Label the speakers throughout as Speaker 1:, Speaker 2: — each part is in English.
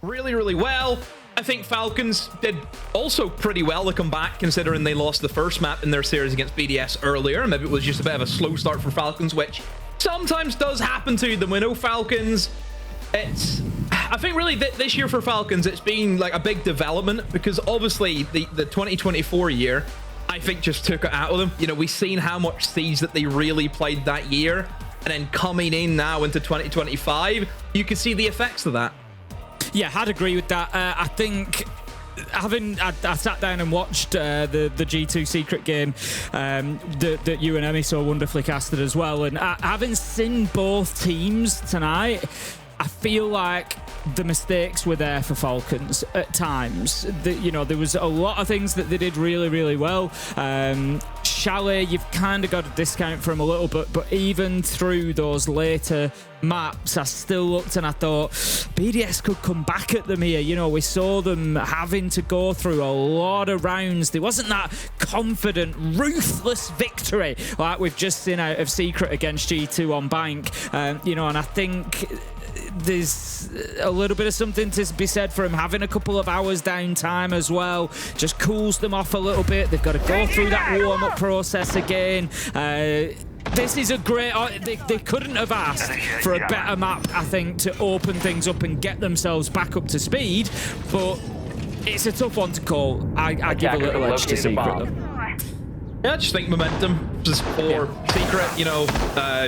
Speaker 1: really, really well. I think Falcons did also pretty well to come back, considering they lost the first map in their series against BDS earlier. Maybe it was just a bit of a slow start for Falcons, which sometimes does happen to them. We know Falcons, I think really this year for Falcons, it's been like a big development, because obviously the 2024 year, I think, just took it out of them. You know, we've seen how much Siege that they really played that year, and then coming in now into 2025, you can see the effects of that.
Speaker 2: Yeah, I'd agree with that. I think I sat down and watched the G2 Secret game that you and Emmy so wonderfully casted as well, and having seen both teams tonight, I feel like the mistakes were there for Falcons at times. You know, there was a lot of things that they did really, really well. Chalet, you've kind of got a discount for him a little bit, but even through those later maps, I still looked and I thought BDS could come back at them here. You know, we saw them having to go through a lot of rounds. There wasn't that confident, ruthless victory like we've just seen out of Secret against G2 on Bank. You know, and I think there's a little bit of something to be said for him having a couple of hours downtime as well. Just cools them off a little bit. They've got to go through that warm-up process again. This is a great... They couldn't have asked for a better map, I think, to open things up and get themselves back up to speed, but it's a tough one to call. I give a little edge to Secret, though.
Speaker 1: Yeah, I just think momentum just for Secret, you know,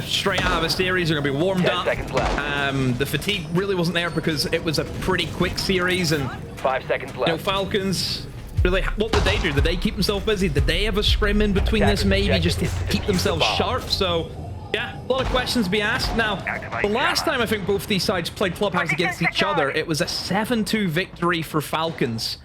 Speaker 1: straight out of a series, they're going to be warmed up. The fatigue really wasn't there because it was a pretty quick series, and
Speaker 3: 5 seconds left.
Speaker 1: You know, Falcons, really, what did they do? Did they keep themselves busy? Did they have a scrim in between this maybe just to keep themselves sharp? So, yeah, a lot of questions to be asked. Now, the last time I think both these sides played Clubhouse against each other, it was a 7-2 victory for Falcons.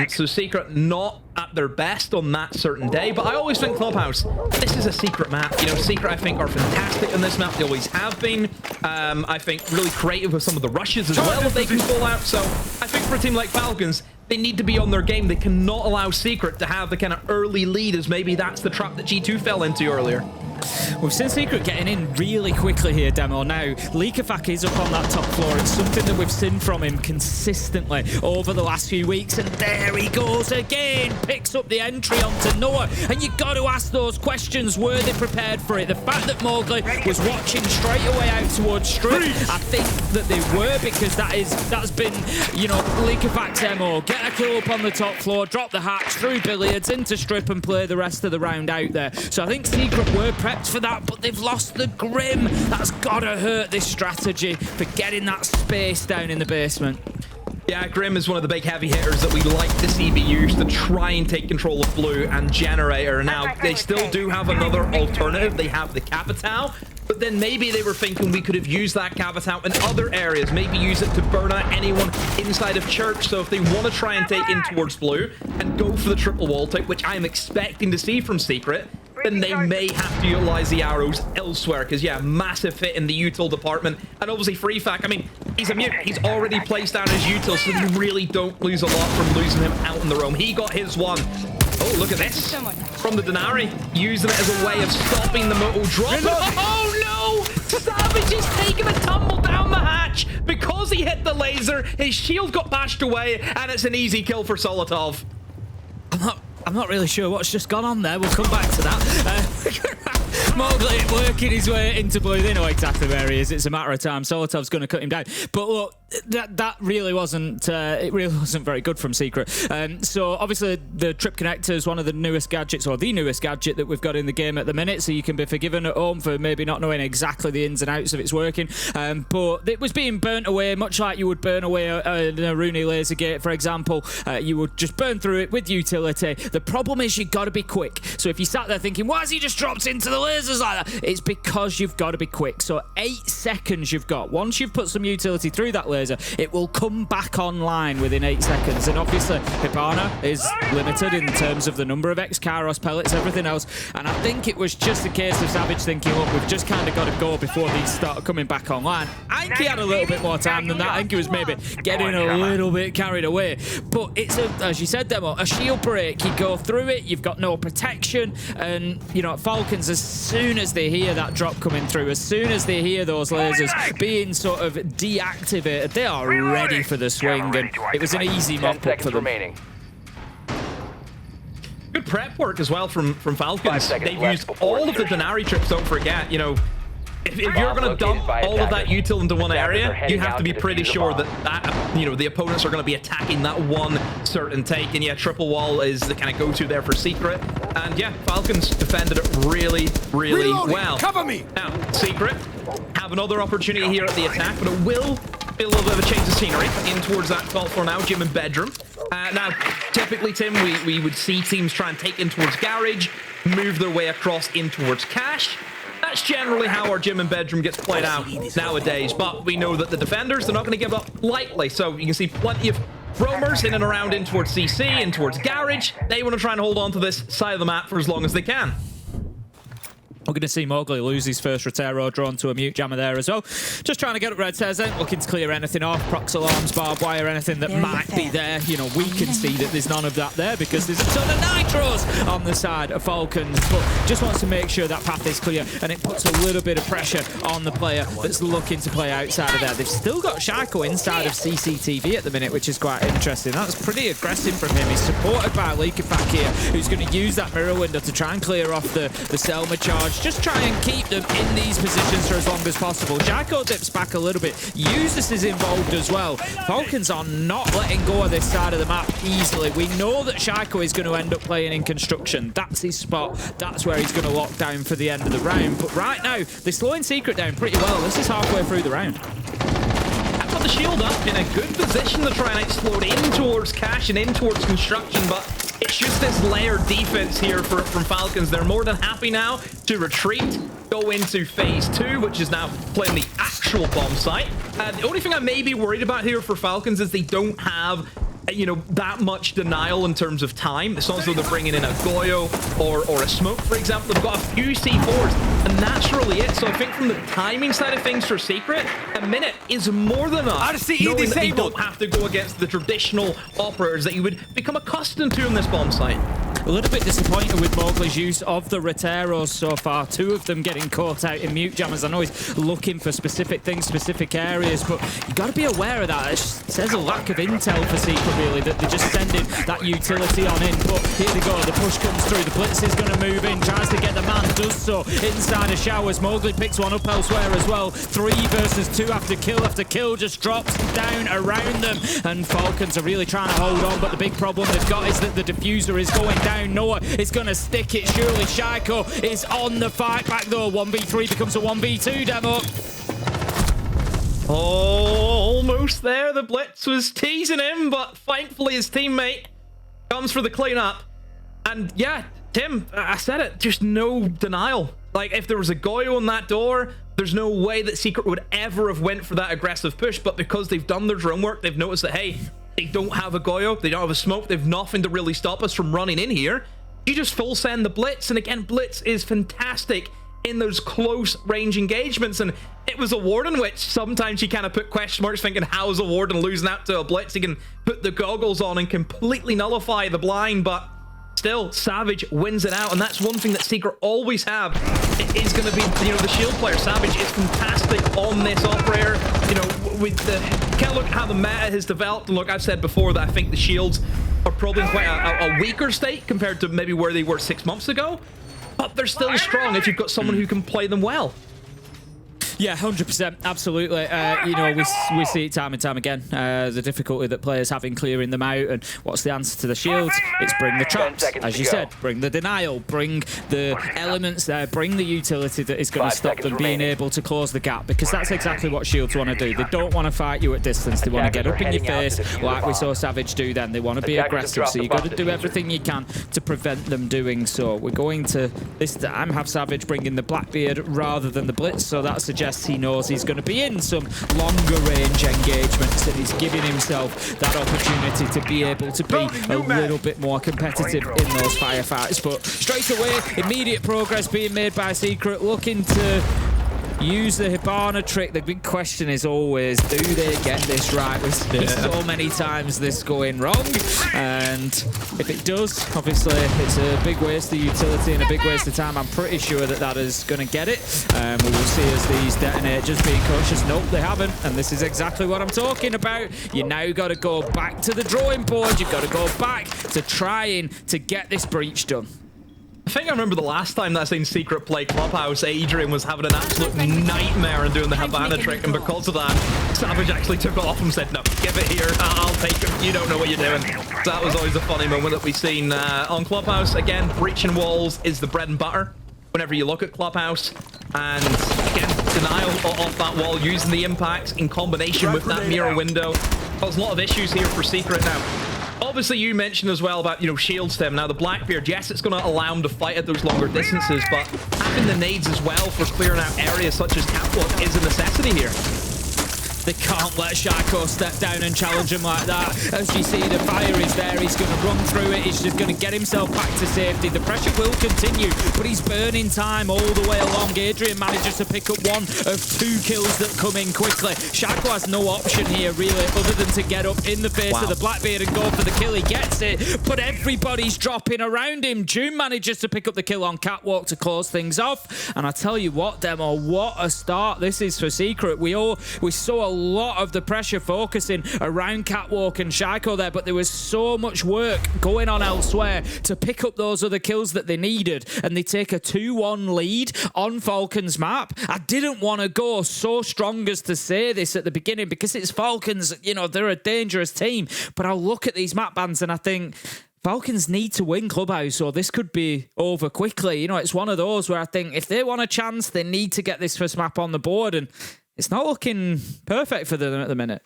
Speaker 1: So Secret not at their best on that certain day, but I always think Clubhouse, this is a Secret map. You know, Secret, I think, are fantastic on this map. They always have been. I think really creative with some of the rushes as well that they can pull out. So I think for a team like Falcons, they need to be on their game. They cannot allow Secret to have the kind of early lead, as maybe that's the trap that G2 fell into earlier.
Speaker 2: We've seen Secret getting in really quickly here, Demo. Now, Likafak is up on that top floor. It's something that we've seen from him consistently over the last few weeks. And there he goes again. Picks up the entry onto Noah. And you've got to ask those questions. Were they prepared for it? The fact that Mowgli was watching straight away out towards Strip, I think that they were, because that's been, you know, Likafak's MO. Get a kill up on the top floor, drop the hatch through billiards into Strip and play the rest of the round out there. So I think Secret were prepped for that, but they've lost the Grim. That's gotta hurt this strategy for getting that space down in the basement.
Speaker 1: Yeah, Grim is one of the big heavy hitters that we like to see be used to try and take control of Blue and Generator. Now, they still do have another alternative. They have the Capital, but then maybe they were thinking we could have used that Capital in other areas, maybe use it to burn out anyone inside of Church. So if they want to try and take in towards Blue and go for the triple wall type, which I'm expecting to see from Secret, then they may have to utilize the arrows elsewhere, because, yeah, massive hit in the util department. And obviously, Freefak, I mean, he's a mute. He's already placed down his util, so you really don't lose a lot from losing him out in the roam. He got his one. Oh, look at this. From the Denari, using it as a way of stopping the Moto drop. Oh, no! Savage is taking a tumble down the hatch because he hit the laser. His shield got bashed away, and it's an easy kill for Solotov.
Speaker 2: I'm not really sure what's just gone on there. We'll come back to that. Mowgli working his way into Blue. They know exactly where he is. It's a matter of time. Solotov's going to cut him down. But look, that really wasn't it really wasn't very good from Secret. So obviously the trip connector is one of the newest gadgets, or the newest gadget that we've got in the game at the minute, so you can be forgiven at home for maybe not knowing exactly the ins and outs of its working. But it was being burnt away, much like you would burn away a Rooney laser gate, for example. You would just burn through it with utility. The problem is you've got to be quick. So if you sat there thinking, why has he just dropped into the lasers like that? It's because you've got to be quick. So 8 seconds you've got. Once you've put some utility through that laser, it will come back online within 8 seconds. And obviously, Hibana is limited in terms of the number of X-Kairos pellets, everything else. And I think it was just a case of Savage thinking, look, we've just kind of got to go before these start coming back online. I think he had a little bit more time than that. I think he was maybe getting a little bit carried away. But it's, as you said, Demo, a shield break. You go through it, you've got no protection. And, you know, Falcons, as soon as they hear that drop coming through, as soon as they hear those lasers being sort of deactivated, they are ready for the swing, and it was an easy mop-up for them.
Speaker 1: Good prep work as well from Falcons. They've used all of the Denari trips, don't forget. You know, if you're going to dump all of that util into one area, you have to be pretty sure that you know, the opponents are going to be attacking that one certain take. And yeah, triple wall is the kind of go-to there for Secret. And yeah, Falcons defended it really, really well.
Speaker 3: Cover me!
Speaker 1: Now, Secret have another opportunity here at the attack, but it will be a little bit of a change of scenery in towards that call for now, gym and bedroom. Now, typically, Tim, we would see teams try and take in towards garage, move their way across in towards cash. That's generally how our gym and bedroom gets played out nowadays, but we know that the defenders, they're not going to give up lightly. So you can see plenty of roamers in and around in towards CC, in towards garage. They want to try and hold on to this side of the map for as long as they can.
Speaker 2: We're going to see Mowgli lose his first Rotero, drawn to a mute jammer there as well. Just trying to get up red stairs then, looking to clear anything off, prox alarms, barbed wire, anything that might be there. You know, we can see that there's none of that there because there's a ton of nitros on the side of Falcons, but just wants to make sure that path is clear, and it puts a little bit of pressure on the player that's looking to play outside of there. They've still got Shaiko inside of CCTV at the minute, which is quite interesting. That's pretty aggressive from him. He's supported by Leaker back here, who's going to use that mirror window to try and clear off the Selma charge. Just try and keep them in these positions for as long as possible. Shaiko dips back a little bit. Useless is involved as well. Falcons are not letting go of this side of the map easily. We know that Shaiko is going to end up playing in construction. That's his spot. That's where he's going to lock down for the end of the round. But right now, they're slowing Secret down pretty well. This is halfway through the round.
Speaker 1: I've got the shield up in a good position to try and explode in towards cash and in towards construction, but it's just this layered defense here from Falcons. They're more than happy now to retreat, go into phase 2, which is now playing the actual bomb site. The only thing I may be worried about here for Falcons is they don't have, you know, that much denial in terms of time. It's not as though they're bringing in a Goyo or a Smoke, for example. They've got a few C4s, and that's really it. So I think from the timing side of things for Secret, a minute is more than enough. Knowing that you don't have to go against the traditional operators that you would become accustomed to in this bomb site.
Speaker 2: A little bit disappointed with Mowgli's use of the Roteros so far. 2 of them getting caught out in mute jammers. I know he's looking for specific things, specific areas, but you got to be aware of that. It says a lack of intel for Secret, really, that they're just sending that utility on in. But here they go. The push comes through. The Blitz is going to move in. Tries to get the man. Does so inside of showers. Mowgli picks one up elsewhere as well. 3 versus 2 after kill just drops down around them. And Falcons are really trying to hold on, but the big problem they've got is that the diffuser is going down. Noah is going to stick it. Surely Shaiko is on the fight back though. 1v3 becomes a 1v2 demo.
Speaker 1: Almost there. The Blitz was teasing him, but thankfully his teammate comes for the cleanup. And yeah, Tim, I said it, just no denial. Like, if there was a Goyo on that door, there's no way that Secret would ever have went for that aggressive push, but because they've done their drone work, they've noticed that, hey, they don't have a Goyo, they don't have a Smoke, they've nothing to really stop us from running in here. You just full send the Blitz, and again, Blitz is fantastic in those close range engagements, and it was a Warden, which sometimes you kind of put question marks thinking, how's a Warden losing out to a Blitz? He can put the goggles on and completely nullify the blind, but still, Savage wins it out, and that's one thing that Secret always have. It is going to be, you know, the shield player. Savage is fantastic on this operator. You know, with the kind of look at how the meta has developed, and look, I've said before that I think the shields are probably in quite a weaker state compared to maybe where they were 6 months ago, but they're still strong if you've got someone who can play them well.
Speaker 2: Yeah, 100%, absolutely. You know, we see it time and time again, the difficulty that players have in clearing them out, and what's the answer to the shields? It's bring the traps, as you said, bring the denial, bring the elements there, bring the utility that is going to stop them being able to close the gap, because that's exactly what shields want to do. They don't want to fight you at distance. They want to get up in your face like we saw Savage do then. They want to be aggressive, so you've got to do everything you can to prevent them doing so. We're going to, this time, have Savage bringing the Blackbeard rather than the Blitz, so that suggests he knows he's going to be in some longer range engagements, and he's giving himself that opportunity to be able to be a little bit more competitive in those firefights. But straight away, immediate progress being made by Secret, looking to use the Hibana trick. The big question is always, do they get this right? We've seen so many times this going wrong, and if it does, obviously it's a big waste of utility and a big waste of time. I'm pretty sure that that is going to get it. We will see as these detonate, just being cautious. Nope, they haven't, and this is exactly what I'm talking about. You now got to go back to the drawing board. You've got to go back to trying to get this breach done.
Speaker 1: I think I remember the last time that I seen Secret play Clubhouse, Adrian was having an absolute nightmare and doing the Havana trick, and because of that, Savage actually took it off and said, no, give it here, I'll take it, you don't know what you're doing. So that was always a funny moment that we've seen on Clubhouse. Again, breaching walls is the bread and butter whenever you look at Clubhouse. And again, denial of that wall, using the impacts in combination with that mirror window. There's a lot of issues here for Secret now. Obviously, you mentioned as well about, shield stem. Now, the Blackbeard, yes, it's going to allow him to fight at those longer distances, but having the nades as well for clearing out areas such as Catwalk is a necessity here.
Speaker 2: They can't let Shaiko step down and challenge him like that. As you see, the fire is there. He's going to run through it. He's just going to get himself back to safety. The pressure will continue, but he's burning time all the way along. Adrian manages to pick up one of 2 kills that come in quickly. Shaiko has no option here, really, other than to get up in the face of the Blackbeard and go for the kill. He gets it, but everybody's dropping around him. June manages to pick up the kill on Catwalk to close things off. And I tell you what, Demo, what a start this is for Secret. We saw a lot of the pressure focusing around Catwalk and Shaiko there, but there was so much work going on elsewhere to pick up those other kills that they needed, and they take a 2-1 lead on Falcons map. I didn't want to go so strong as to say this at the beginning because it's Falcons, they're a dangerous team, but I'll look at these map bans and I think Falcons need to win Clubhouse or this could be over quickly. It's one of those where I think if they want a chance, they need to get this first map on the board, and it's not looking perfect for them at the minute.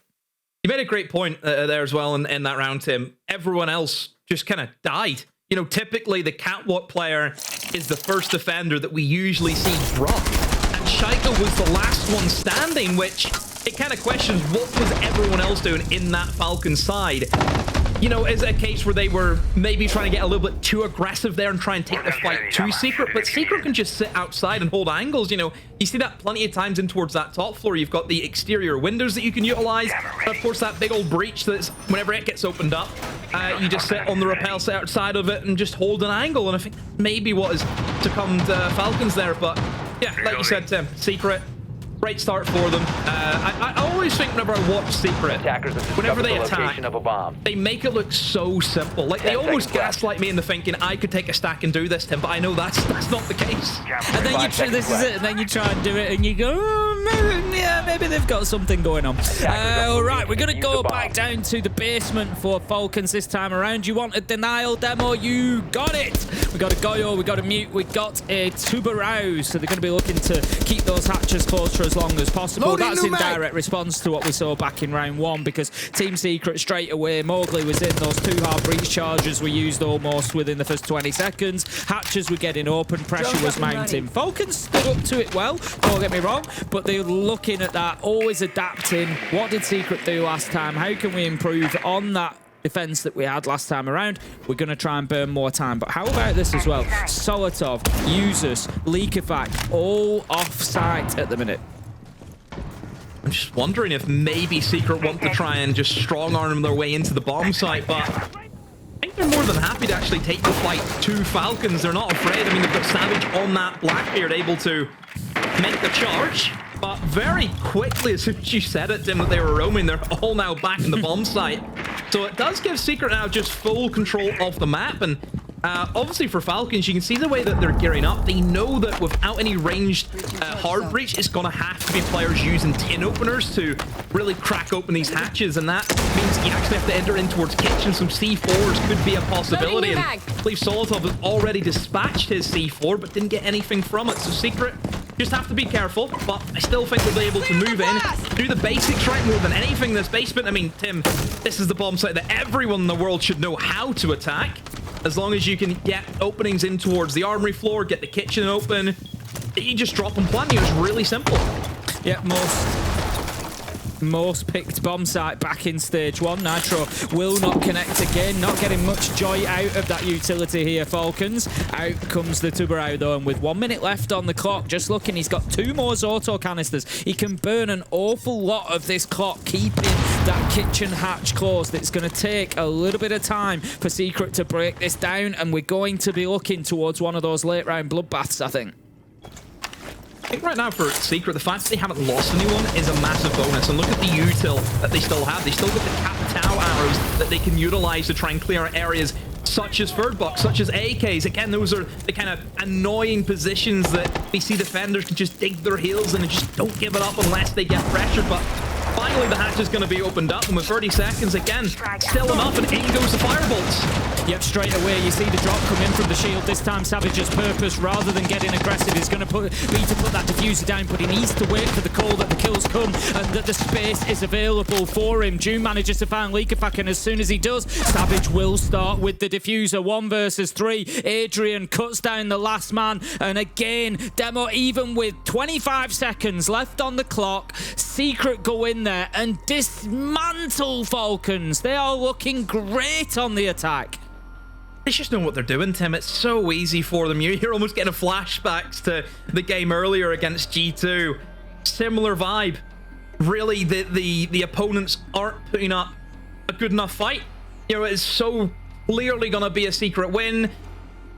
Speaker 1: You made a great point there as well in that round, Tim. Everyone else just kind of died. Typically the Catwalk player is the first defender that we usually see drop. And Shaiko was the last one standing, which it kind of questions what was everyone else doing in that Falcon side. Is it a case where they were maybe trying to get a little bit too aggressive there and try and take the fight to Secret? But Secret can just sit outside and hold angles. You see that plenty of times in towards that top floor. You've got the exterior windows that you can utilize. And of course, that big old breach that's whenever it gets opened up, you just sit on the rappel, sit outside of it and just hold an angle. And I think maybe what is to come to Falcons there. But yeah, like you said, Tim, Secret. Great start for them. I always think whenever I watch Secret, whenever they attack, they make it look so simple. Like, they almost gaslight me into thinking I could take a stack and do this, Tim, but I know that's not the case.
Speaker 2: And then this is it, and then you try and do it, and you go, maybe they've got something going on. All right, we're going to go back down to the basement for Falcons this time around. You want a denial demo? You got it. We got a Goyo, we got a Mute, we got a Tubarao, so they're going to be looking to keep those hatches closed for as long as possible. That's in direct response to what we saw back in round 1 because Team Secret straight away, Mowgli was in, those 2 hard breach charges were used almost within the first 20 seconds. Hatches were getting open, pressure was mounting. Falcons stood up to it well, don't get me wrong, but they're looking at that, always adapting. What did Secret do last time? How can we improve on that defense that we had last time around? We're going to try and burn more time. But how about this as well? Solotov, Usus, Leakifac, all off-site at the minute.
Speaker 1: I'm just wondering if maybe Secret want to try and just strong-arm their way into the bomb site, but I think they're more than happy to actually take the fight to Falcons. They're not afraid. I mean, they've got Savage on that Blackbeard able to make the charge, but very quickly, as soon as you said it, Tim, that they were roaming, they're all now back in the bomb site. So it does give Secret now just full control of the map, and obviously for Falcons, you can see the way that they're gearing up. They know that without any ranged hard breach, it's going to have to be players using tin openers to really crack open these hatches, and that means you actually have to enter in towards kitchen. Some C4s could be a possibility, and I believe Solotov has already dispatched his C4, but didn't get anything from it. So Secret just have to be careful, but I still think they'll be able to move in, do the basics right more than anything in this basement. I mean, Tim, this is the bomb site that everyone in the world should know how to attack. As long as you can get openings in towards the armory floor, get the kitchen open, you just drop them plenty. It was really simple.
Speaker 2: Yeah, most picked bomb site back in stage 1. Nitro will not connect again, not getting much joy out of that utility here, Falcons. Out comes the Tubarão though, and with 1 minute left on the clock, just looking, he's got 2 more Zorto canisters. He can burn an awful lot of this clock, keeping that kitchen hatch closed. It's going to take a little bit of time for Secret to break this down, and we're going to be looking towards one of those late round bloodbaths, I think.
Speaker 1: I think right now for Secret, the fact that they haven't lost anyone is a massive bonus. And look at the util that they still have. They still got the Capitao arrows that they can utilize to try and clear areas such as third box, such as AKs. Again, those are the kind of annoying positions that BC defenders can just dig their heels in and just don't give it up unless they get pressured. But finally, the hatch is going to be opened up, and with 30 seconds, again, still enough, and in goes the firebolts.
Speaker 2: Yep, straight away, you see the drop come in from the shield. This time, Savage's purpose, rather than getting aggressive, is going to be to put that diffuser down, but he needs to wait for the call that the kills come and that the space is available for him. June manages to find Leakafak, and as soon as he does, Savage will start with the diffuser. 1 versus 3. Adrian cuts down the last man, and again, Demo, even with 25 seconds left on the clock, Secret go in there and dismantle Falcons. They are looking great on the attack.
Speaker 1: They just know what they're doing, Tim. It's so easy for them. You're almost getting flashbacks to the game earlier against G2. Similar vibe. Really, the opponents aren't putting up a good enough fight. You know, it's so clearly going to be a Secret win.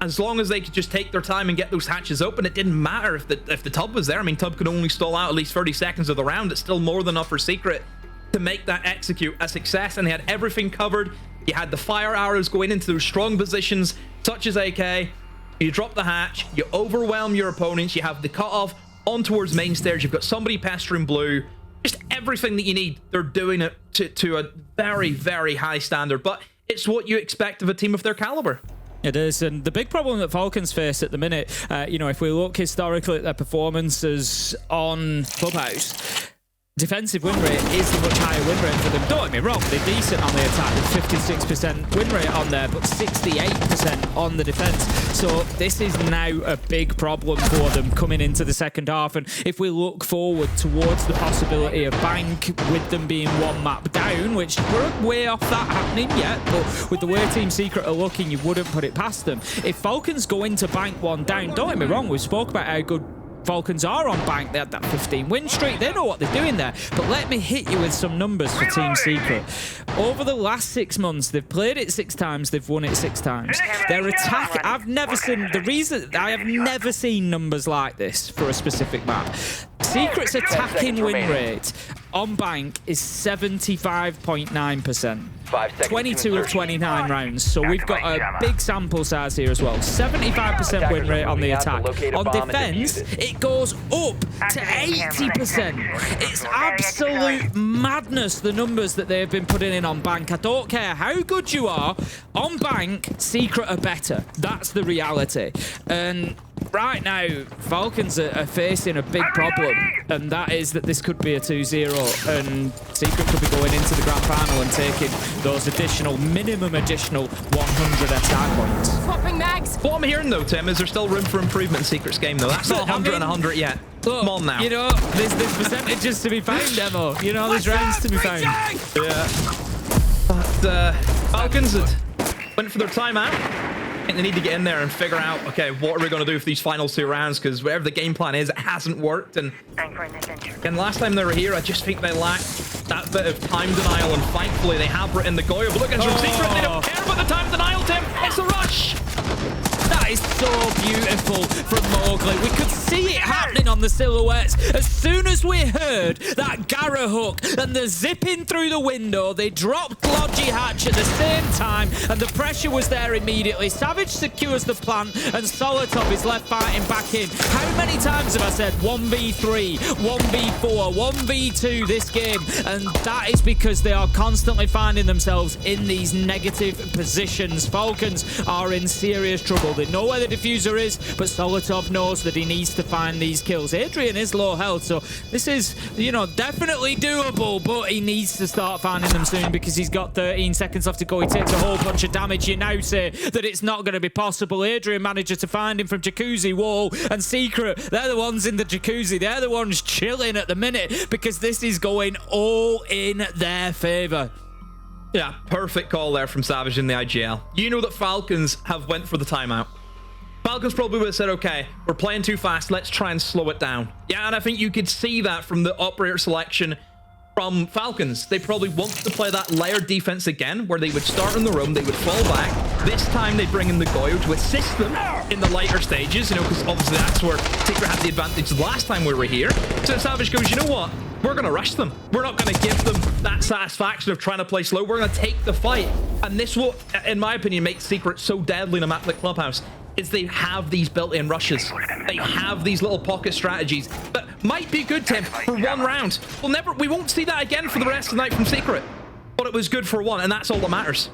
Speaker 1: As long as they could just take their time and get those hatches open, it didn't matter if the Tub was there. I mean, Tub could only stall out at least 30 seconds of the round. It's still more than enough for Secret to make that execute a success, and they had everything covered. You had the fire arrows going into those strong positions, such as AK. You drop the hatch, you overwhelm your opponents, you have the cutoff on towards main stage, you've got somebody pestering blue. Just everything that you need. They're doing it to a very, very high standard, but it's what you expect of a team of their caliber.
Speaker 2: It is, and the big problem that Falcons face at the minute, you know, if we look historically at their performances on Clubhouse, defensive win rate is the much higher win rate for them. Don't get me wrong, they're decent on the attack with 56% win rate on there, but 68% on the defense. So this is now a big problem for them coming into the second half. And if we look forward towards the possibility of Bank with them being 1 map down, which we're way off that happening yet, but with the way Team Secret are looking, you wouldn't put it past them. If Falcons go into Bank 1 down, don't get me wrong, we spoke about how good Falcons are on Bank. They had that 15 win streak. They know what they're doing there. But let me hit you with some numbers for Team Secret. Over the last 6 months, they've played it 6 times. They've won it 6 times. Their attack, I've never seen numbers like this for a specific map. Secret's attacking win rate on Bank is 75.9%. 22 of 29 rounds, so we've got a big sample size here as well. 75% win rate on the attack. On defense, it goes up to 80%. It's absolute madness, the numbers that they've been putting in on Bank. I don't care how good you are, on Bank, Secret are better. That's the reality. And right now, Falcons are facing a big problem, and that is that this could be a 2-0, and Secret could be going into the grand final and taking those minimum additional 100 attack points.
Speaker 3: Swapping mags.
Speaker 1: What I'm hearing though, Tim, is there's still room for improvement in Secret's game though. That's not 100 and 100 yet.
Speaker 2: Look,
Speaker 1: come on now.
Speaker 2: You know, there's percentages to be found, Demo. You know, there's rounds to be found.
Speaker 1: Yeah. But Falcons went for their timeout. I think they need to get in there and figure out, okay, what are we going to do for these final 2 rounds? Because whatever the game plan is, it hasn't worked. And last time they were here, I just think they lacked that bit of time denial. And thankfully, they have written the Goya. But look at Secret, they don't care about the time denial, Tim. It's a rush.
Speaker 2: That is so beautiful from Mowgli. We could see it happening on the silhouettes. As soon as we heard that Gara hook and the zipping through the window, they dropped Lodgy Hatch at the same time, and the pressure was there immediately. Savage secures the plant, and Solotov is left fighting back in. How many times have I said 1v3, 1v4, 1v2 this game? And that is because they are constantly finding themselves in these negative positions. Falcons are in serious trouble. They know know where the diffuser is, but Solotov knows that he needs to find these kills. Adrian is low health, so this is, you know, definitely doable, but he needs to start finding them soon because he's got 13 seconds left to go. He takes a whole bunch of damage. You now say that it's not going to be possible. Adrian manages to find him from Jacuzzi, Wall, and Secret. They're the ones in the Jacuzzi. They're the ones chilling at the minute because this is going all in their favor.
Speaker 1: Yeah, perfect call there from Savage in the IGL. You know that Falcons have went for the timeout. Falcons probably would have said, okay, we're playing too fast, let's try and slow it down. Yeah, and I think you could see that from the operator selection from Falcons. They probably want to play that layered defense again, where they would start in the roam, they would fall back. This time they bring in the Goyo to assist them in the later stages, you know, because obviously that's where Secret had the advantage the last time we were here. So Savage goes, you know what? We're going to rush them. We're not going to give them that satisfaction of trying to play slow. We're going to take the fight. And this will, in my opinion, make Secret so deadly in a map like Clubhouse, is they have these built-in rushes. They have these little pocket strategies that might be good, Tim, for one round. We won't see that again for the rest of the night from Secret. But it was good for one, and that's all that matters.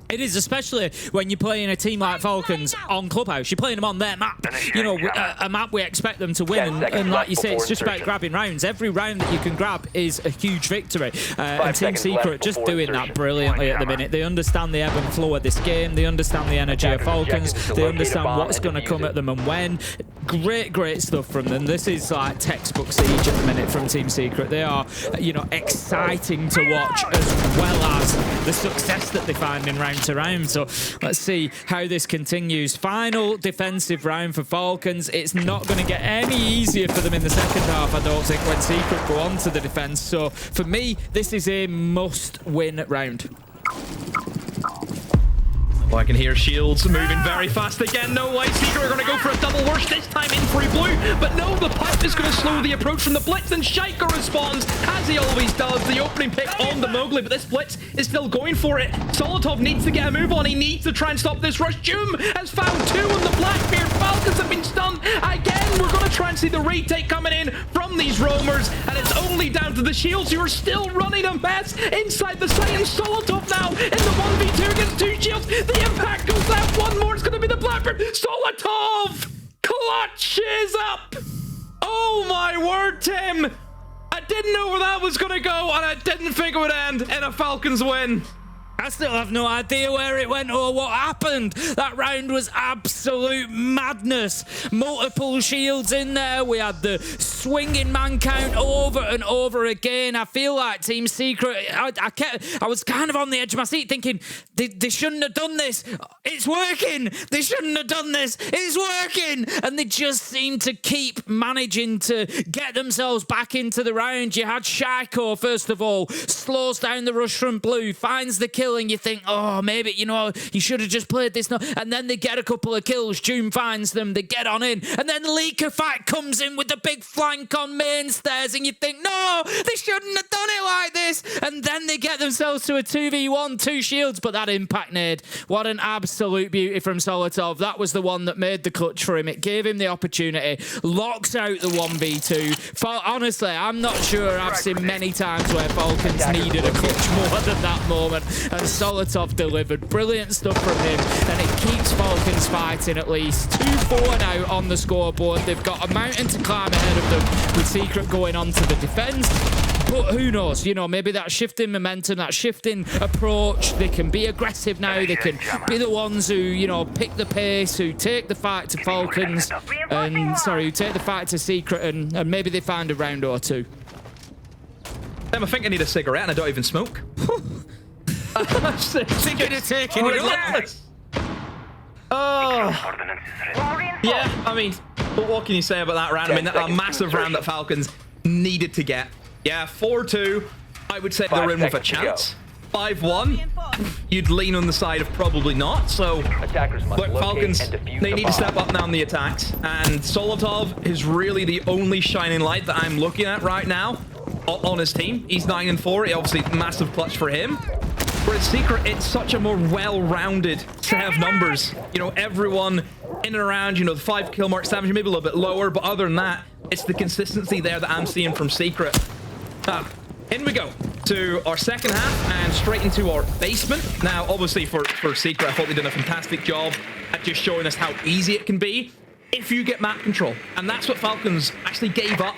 Speaker 2: It is, especially when you're playing a team like Falcons on Clubhouse. You're playing them on their map. You know, a map we expect them to win. And like you say, it's just about grabbing rounds. Every round that you can grab is a huge victory. And Team Secret just doing that brilliantly at the minute. They understand the ebb and flow of this game. They understand the energy of Falcons. They understand what's going to come at them and when. Great stuff from them. This is like textbook siege at the minute from Team Secret. They are, you know, exciting to watch as well as the success that they find in round to round. So let's see how this continues. Final defensive round for Falcons. It's not going to get any easier for them in the second half, I don't think, when Secret go on to the defense. So for me, this is a must-win round.
Speaker 1: Oh, I can hear Shields moving very fast again. No way. Secret are going to go for a double rush, this time in free blue. But no, the pipe is going to slow the approach from the Blitz, and Shaika responds, as he always does, the opening pick on the Mowgli. But this Blitz is still going for it. Solotov needs to get a move on. He needs to try and stop this rush. Doom has found two on the Blackbeard. Falcons have been stunned again. We're going to try and see the retake coming in from these roamers, and it's only down to the Shields who are still running a mess inside the site. And Solotov now in the 1v2 against two Shields. The impact goes out. One more. It's going to be the Blackbird. Solotov clutches up. Oh my word, Tim. I didn't know where that was going to go, and I didn't think it would end in a Falcons win.
Speaker 2: I still have no idea where it went or what happened. That round was absolute madness. Multiple shields in there. We had the swinging man count over and over again. I feel like Team Secret, I was kind of on the edge of my seat thinking, they shouldn't have done this. It's working. They shouldn't have done this. It's working. And they just seem to keep managing to get themselves back into the round. You had Shaiko, first of all, slows down the rush from blue, finds the kill, and you think, oh, maybe, you know, you should have just played this. And then they get a couple of kills. June finds them. They get on in. And then Leaker Fact comes in with the big flank on main stairs. And you think, no, they shouldn't have done it like this. And then they get themselves to a 2v1, two shields. But that impact nade, what an absolute beauty from Solotov. That was the one that made the clutch for him. It gave him the opportunity. Locks out the 1v2. Honestly, I'm not sure I've seen many times where Falcons needed a clutch more than that moment. And Solotov delivered. Brilliant stuff from him. And it keeps Falcons fighting at least. 2-4 now on the scoreboard. They've got a mountain to climb ahead of them with Secret going on to the defense. But who knows? You know, maybe that shifting momentum, that shifting approach, they can be aggressive now. They can be the ones who, you know, pick the pace, who take the fight to Falcons. And, sorry, who take the fight to Secret. And maybe they find a round or two.
Speaker 1: I think I need a cigarette and I don't even smoke.
Speaker 2: Thinking of taking it
Speaker 1: relentless. Oh. Yeah, I mean, but what can you say about that round? I mean, a massive round that Falcons needed to get. Yeah, 4-2. I would say they're in with a chance. 5-1. You'd lean on the side of probably not. So, look, Falcons, they need to step up now in the attacks. And Solotov is really the only shining light that I'm looking at right now on his team. He's 9-4. Obviously, massive clutch for him. Whereas Secret, it's such a more well-rounded set of numbers. You know, everyone in and around, you know, the 5 kill mark, Savage maybe a little bit lower, but other than that, it's the consistency there that I'm seeing from Secret. in we go to our second half and straight into our basement. Now, obviously, for Secret, I thought they did a fantastic job at just showing us how easy it can be if you get map control. And that's what Falcons actually gave up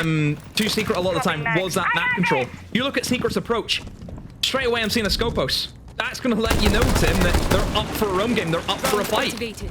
Speaker 1: to Secret a lot of the time, was that map control. You look at Secret's approach. Straight away, I'm seeing a Scopos. That's going to let you know, Tim, that they're up for a roam game. They're up for a fight.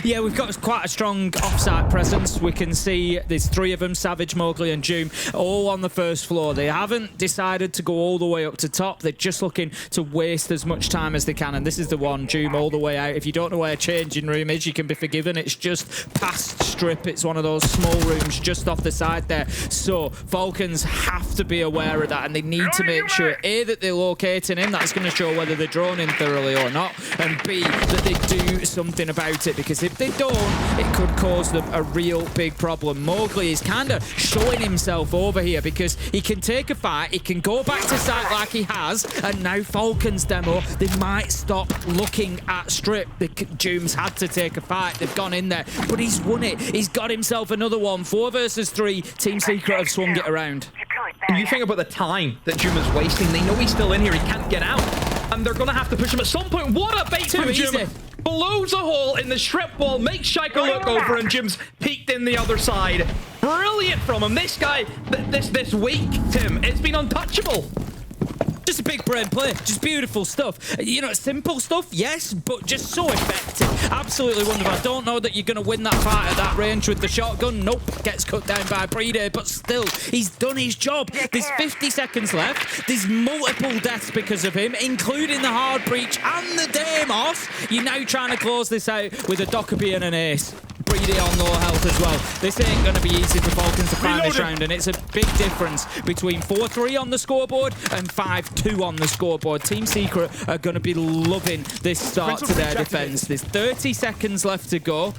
Speaker 2: Yeah, we've got quite a strong offsite presence. We can see there's 3 of them, Savage, Mowgli and Doom, all on the first floor. They haven't decided to go all the way up to top. They're just looking to waste as much time as they can. And this is the one, Doom, all the way out. If you don't know where a changing room is, you can be forgiven. It's just past strip. It's one of those small rooms just off the side there. So Falcons have to be aware of that, and they need to make sure, A, that they're locating him. That's going to show whether they're drawn in thoroughly or not. And B, that they do something about it, because if they don't, it could cause them a real big problem. Mowgli is kind of showing himself over here because he can take a fight, he can go back to site like he has, and now Falcons demo, they might stop looking at strip. The Dooms had to take a fight, they've gone in there, but he's won it. He's got himself another one. 4 versus 3, Team Secret have swung it around.
Speaker 1: And you think about the time that Doom is wasting. They know he's still in here, he can't get out, and they're going to have to push him at some point. What a bait from Doom! Blows a hole in the strip wall, makes Shaika look over, and Jim's peeked in the other side. Brilliant from him. This guy, this week, Tim, it's been untouchable.
Speaker 2: Just a big brain play, just beautiful stuff. You know, simple stuff, yes, but just so effective. Absolutely wonderful. I don't know that you're going to win that fight at that range with the shotgun. Nope, gets cut down by Brede, but still, he's done his job. There's 50 seconds left. There's multiple deaths because of him, including the hard breach and the Deimos. You're now trying to close this out with a Dokkaebi and an ace. Brede on low health as well. This ain't going to be easy for Falcons to find this round, and it's a big difference between 4-3 on the scoreboard and 5-2 on the scoreboard. Team Secret are going to be loving this start to their defense. There's 30 seconds left to go,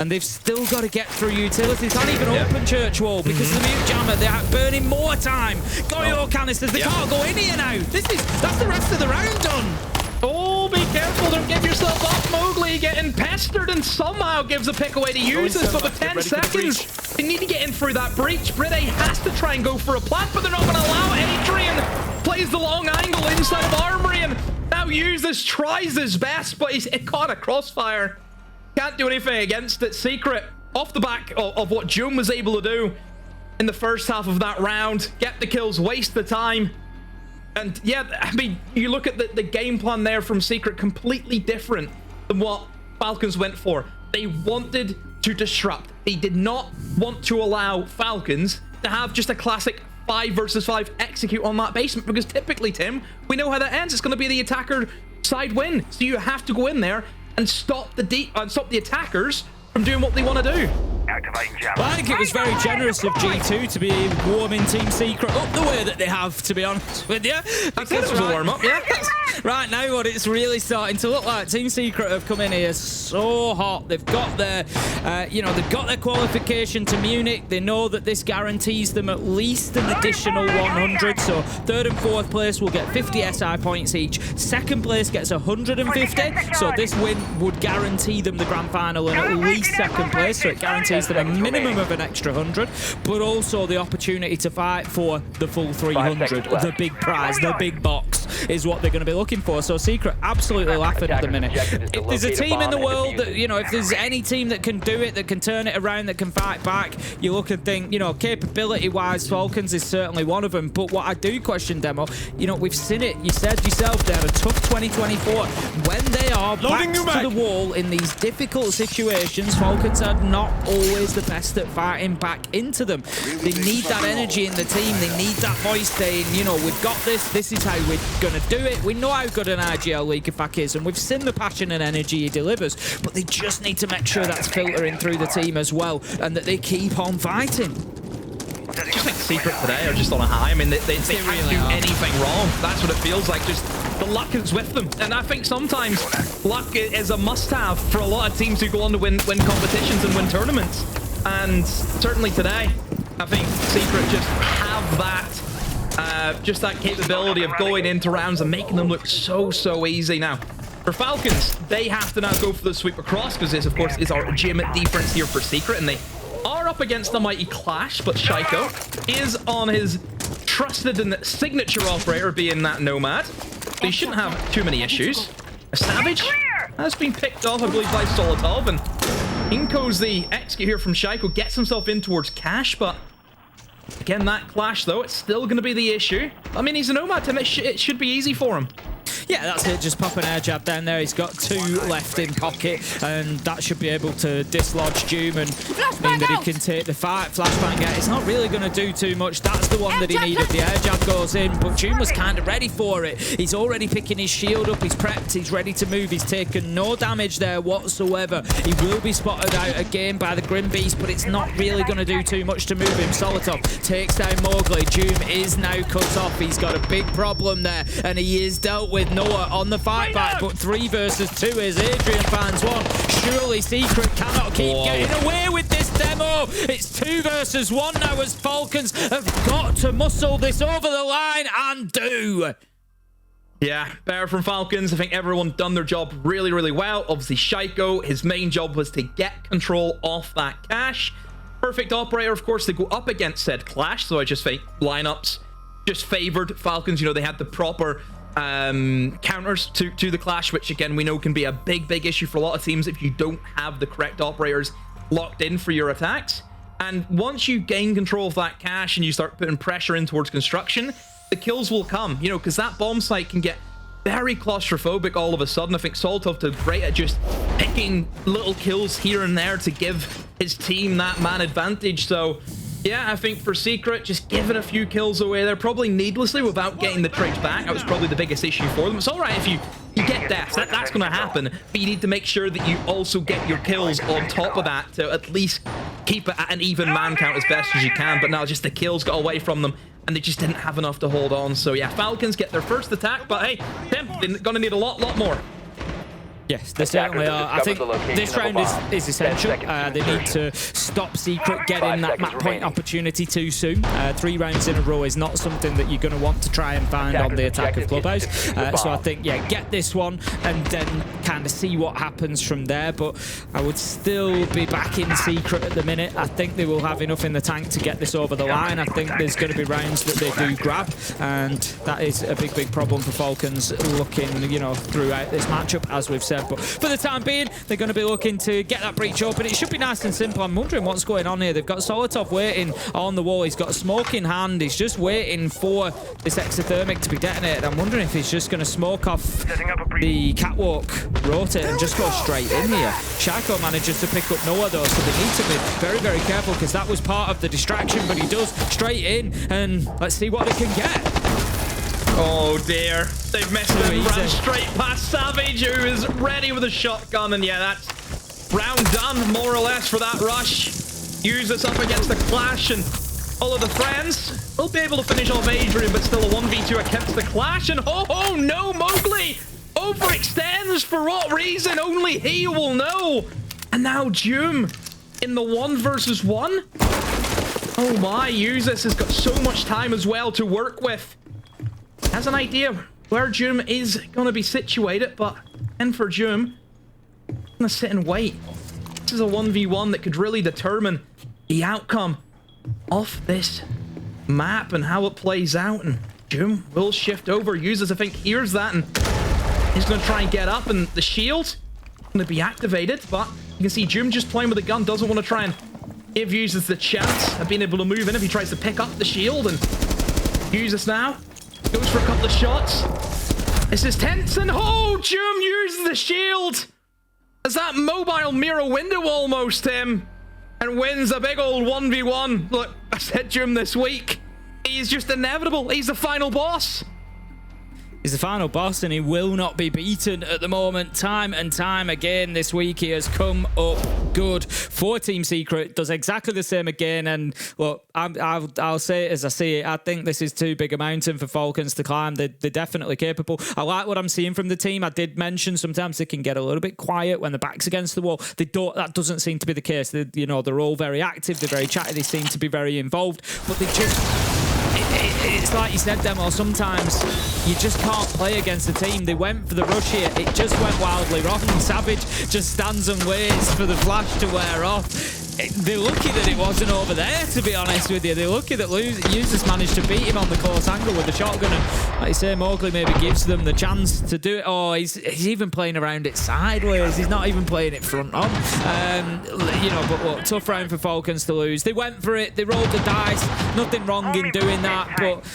Speaker 2: and they've still got to get through utilities. Can't even open Church Wall because of the mute jammer. They're burning more time. Goyo canisters, they can't go in here now. That's the rest of the round done.
Speaker 1: Oh, be careful, don't give yourself up. Mowgli getting pestered and somehow gives a pick away to use this, but with 10 seconds, they need to get in through that breach. Brede has to try and go for a plant, but they're not going to allow it. Adrian plays the long angle inside of Armory, and now uses, tries his best, but he's caught a crossfire. Can't do anything against it. Secret, off the back of what June was able to do in the first half of that round, get the kills, waste the time. And yeah, I mean, you look at the game plan there from Secret, completely different than what Falcons went for. They wanted to disrupt. They did not want to allow Falcons to have just a classic 5 versus 5 execute on that basement, because typically, Tim, we know how that ends. It's going to be the attacker side win. So you have to go in there and stop the attackers from doing what they want to do.
Speaker 2: Well, I think it was very generous of G2 to be warming Team Secret up the way that they have, to be honest with you.
Speaker 1: Because it was a warm-up, yeah.
Speaker 2: Right now, what it's really starting to look like, Team Secret have come in here so hot. They've got their, they've got their qualification to Munich. They know that this guarantees them at least an additional 100. So 3rd and 4th place will get 50 SI points each. 2nd place gets 150. So this win would guarantee them the grand final and at least 2nd place. So it guarantees them a minimum of an extra 100, but also the opportunity to fight for the full 300. The big prize, the big box is what they're going to be looking for. So Secret absolutely laughing at the minute. If there's a team in the world that, if there's any team that can do it, that can turn it around, that can fight back, you look and think, capability-wise, Falcons is certainly one of them. But what I do question, Demo, we've seen it. You said yourself, they had a tough 2024. When they are back to the wall in these difficult situations, Falcons are not always the best at fighting back into them. They need that energy in the team. They need that voice saying, we've got this. This is how we're going to do it. We know how good an IGL league back is, and we've seen the passion and energy he delivers, but they just need to make sure that's filtering through the team as well, and that they keep on fighting.
Speaker 1: I just think Secret today are just on a high. I mean, they can't do anything wrong. That's what it feels like. Just the luck is with them. And I think sometimes luck is a must-have for a lot of teams who go on to win competitions and win tournaments. And certainly today, I think Secret just have that, just that capability of going into rounds and making them look so easy. Now, for Falcons, they have to now go for the sweep across, because this, of course, is our legitimate defense here for Secret, and they are up against the mighty Clash, but Shaiko is on his trusted and signature operator being that Nomad. So he shouldn't have too many issues. A Savage has been picked off, I believe, by Solotov, and Inko's the execute here from Shaiko, gets himself in towards Cash, but again, that clash, though, it's still going to be the issue. I mean, he's a Nomad, and it should be easy for him.
Speaker 2: Yeah, that's it. Just pop an air jab down there. He's got 2 left in pocket, and that should be able to dislodge Doom and mean that he can take the fight. Flashbang out. It's not really going to do too much. That's the one that he needed. The air jab goes in, but Doom was kind of ready for it. He's already picking his shield up. He's prepped. He's ready to move. He's taken no damage there whatsoever. He will be spotted out again by the Grim Beast, but it's not really going to do too much to move him. Solotov takes down Mowgli. Doom is now cut off. He's got a big problem there, and he is dealt with. Noah on the fight back, but 3 versus 2 is Adrian finds one. Surely Secret cannot keep getting away with this demo. It's 2 versus 1 now as Falcons have got to muscle this over the line and do.
Speaker 1: Yeah, better from Falcons. I think everyone done their job really, really well. Obviously, Shaiko, his main job was to get control off that cache. Perfect operator, of course, to go up against said clash. So I just think lineups just favored Falcons. You know, they had the proper counters to the clash, which again we know can be a big issue for a lot of teams if you don't have the correct operators locked in for your attacks. And once you gain control of that cache and you start putting pressure in towards construction, the kills will come, you know, because that bomb site can get very claustrophobic all of a sudden. I think Solotov did great at just picking little kills here and there to give his team that man advantage. So yeah, I think for Secret, just giving a few kills away there, probably needlessly without getting the trades back. That was probably the biggest issue for them. It's all right if you get deaths, that's going to happen, but you need to make sure that you also get your kills on top of that to at least keep it at an even man count as best as you can. But now just the kills got away from them, and they just didn't have enough to hold on. So yeah, Falcons get their first attack, but hey, they're going to need a lot more.
Speaker 2: Yes, they certainly are. I think this round is essential. They need to stop Secret getting that map point opportunity too soon. 3 rounds in a row is not something that you're going to want to try and find on the attack of Clubhouse. So I think, yeah, get this one and then kind of see what happens from there. But I would still be backing Secret at the minute. I think they will have enough in the tank to get this over the line. I think there's going to be rounds that they do grab, and that is a big problem for Falcons looking, you know, throughout this matchup, as we've said. But for the time being, they're going to be looking to get that breach open. It should be nice and simple. I'm wondering what's going on here. They've got Solotov waiting on the wall. He's got a smoke in hand. He's just waiting for this exothermic to be detonated. I'm wondering if he's just going to smoke off the catwalk, rotate, and just go straight in here. Shaiko manages to pick up Noah, though, so they need to be very careful, because that was part of the distraction, but he does straight in, and let's see what they can get.
Speaker 1: Oh dear, they've messed him, ran straight past Savage, who is ready with a shotgun, and yeah, that's round done, more or less, for that rush. Use this up against the clash, and all of the friends will be able to finish off Adrian, but still a 1v2 against the clash, and oh no, Mowgli overextends. For what reason? Only he will know. And now Doom in the 1 versus 1. Oh my, Uzis has got so much time as well to work with. Has an idea where Doom is going to be situated, but and for Doom, I'm going to sit and wait. This is a 1v1 that could really determine the outcome of this map and how it plays out. And Doom will shift over. Users, I think, hears that, and he's going to try and get up, and the shield going to be activated, but you can see Doom just playing with a gun, doesn't want to try and give Users the chance of being able to move in if he tries to pick up the shield. And Users now goes for a couple of shots. This is tense, and oh, Doom uses the shield as that mobile mirror window almost him, and wins a big old 1v1. Look, I said Doom this week. He's just inevitable. He's the final boss.
Speaker 2: He's the final boss, and he will not be beaten at the moment. Time and time again this week, he has come up good for Team Secret. Does exactly the same again, and look, I'll say it as I see it. I think this is too big a mountain for Falcons to climb. They're definitely capable. I like what I'm seeing from the team. I did mention sometimes they can get a little bit quiet when the back's against the wall. They don't. That doesn't seem to be the case. They're all very active. They're very chatty. They seem to be very involved, but they just... It's like you said, Demo, sometimes you just can't play against the team. They went for the rush here. It just went wildly wrong. Savage just stands and waits for the flash to wear off. they're lucky that it wasn't over there, to be honest with you. They're lucky that users managed to beat him on the close angle with the shotgun. And like you say, Mowgli maybe gives them the chance to do it. Oh, he's even playing around it sideways. He's not even playing it front on. You know, but look, tough round for Falcons to lose. They went for it. They rolled the dice. Nothing wrong in doing that, but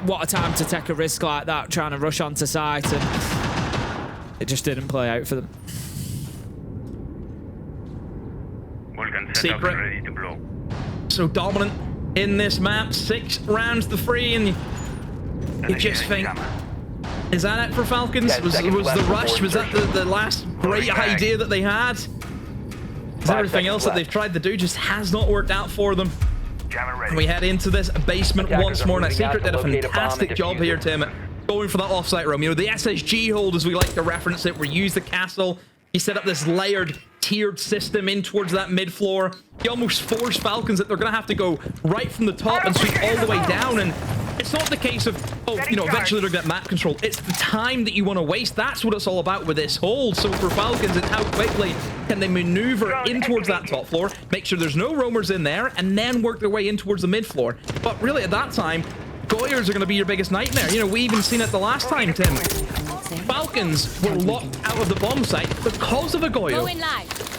Speaker 2: what a time to take a risk like that, trying to rush onto site, and it just didn't play out for them.
Speaker 1: Secret so dominant in this map, 6 rounds to 3, and you just think, is that it for Falcons? Was the rush, was that the last great idea that they had? Is everything else that they've tried to do just has not worked out for them? And we head into this basement once more. Now, Secret did a fantastic job here, Tim, going for that offsite roam. You know, the SSG hold, as we like to reference it, where you use the castle, you set up this layered, tiered system in towards that mid floor. You almost force Falcons that they're going to have to go right from the top and sweep all the way down. And it's not the case of, oh, you know, eventually they're going to get map control. It's the time that you want to waste. That's what it's all about with this hold. So for Falcons, it's how quickly can they maneuver in towards that top floor, make sure there's no roamers in there, and then work their way in towards the mid floor. But really, at that time, Goyers are going to be your biggest nightmare. You know, we even seen it the last time, Tim. Falcons were locked out of the bomb site because of a Goyo.
Speaker 3: Going live.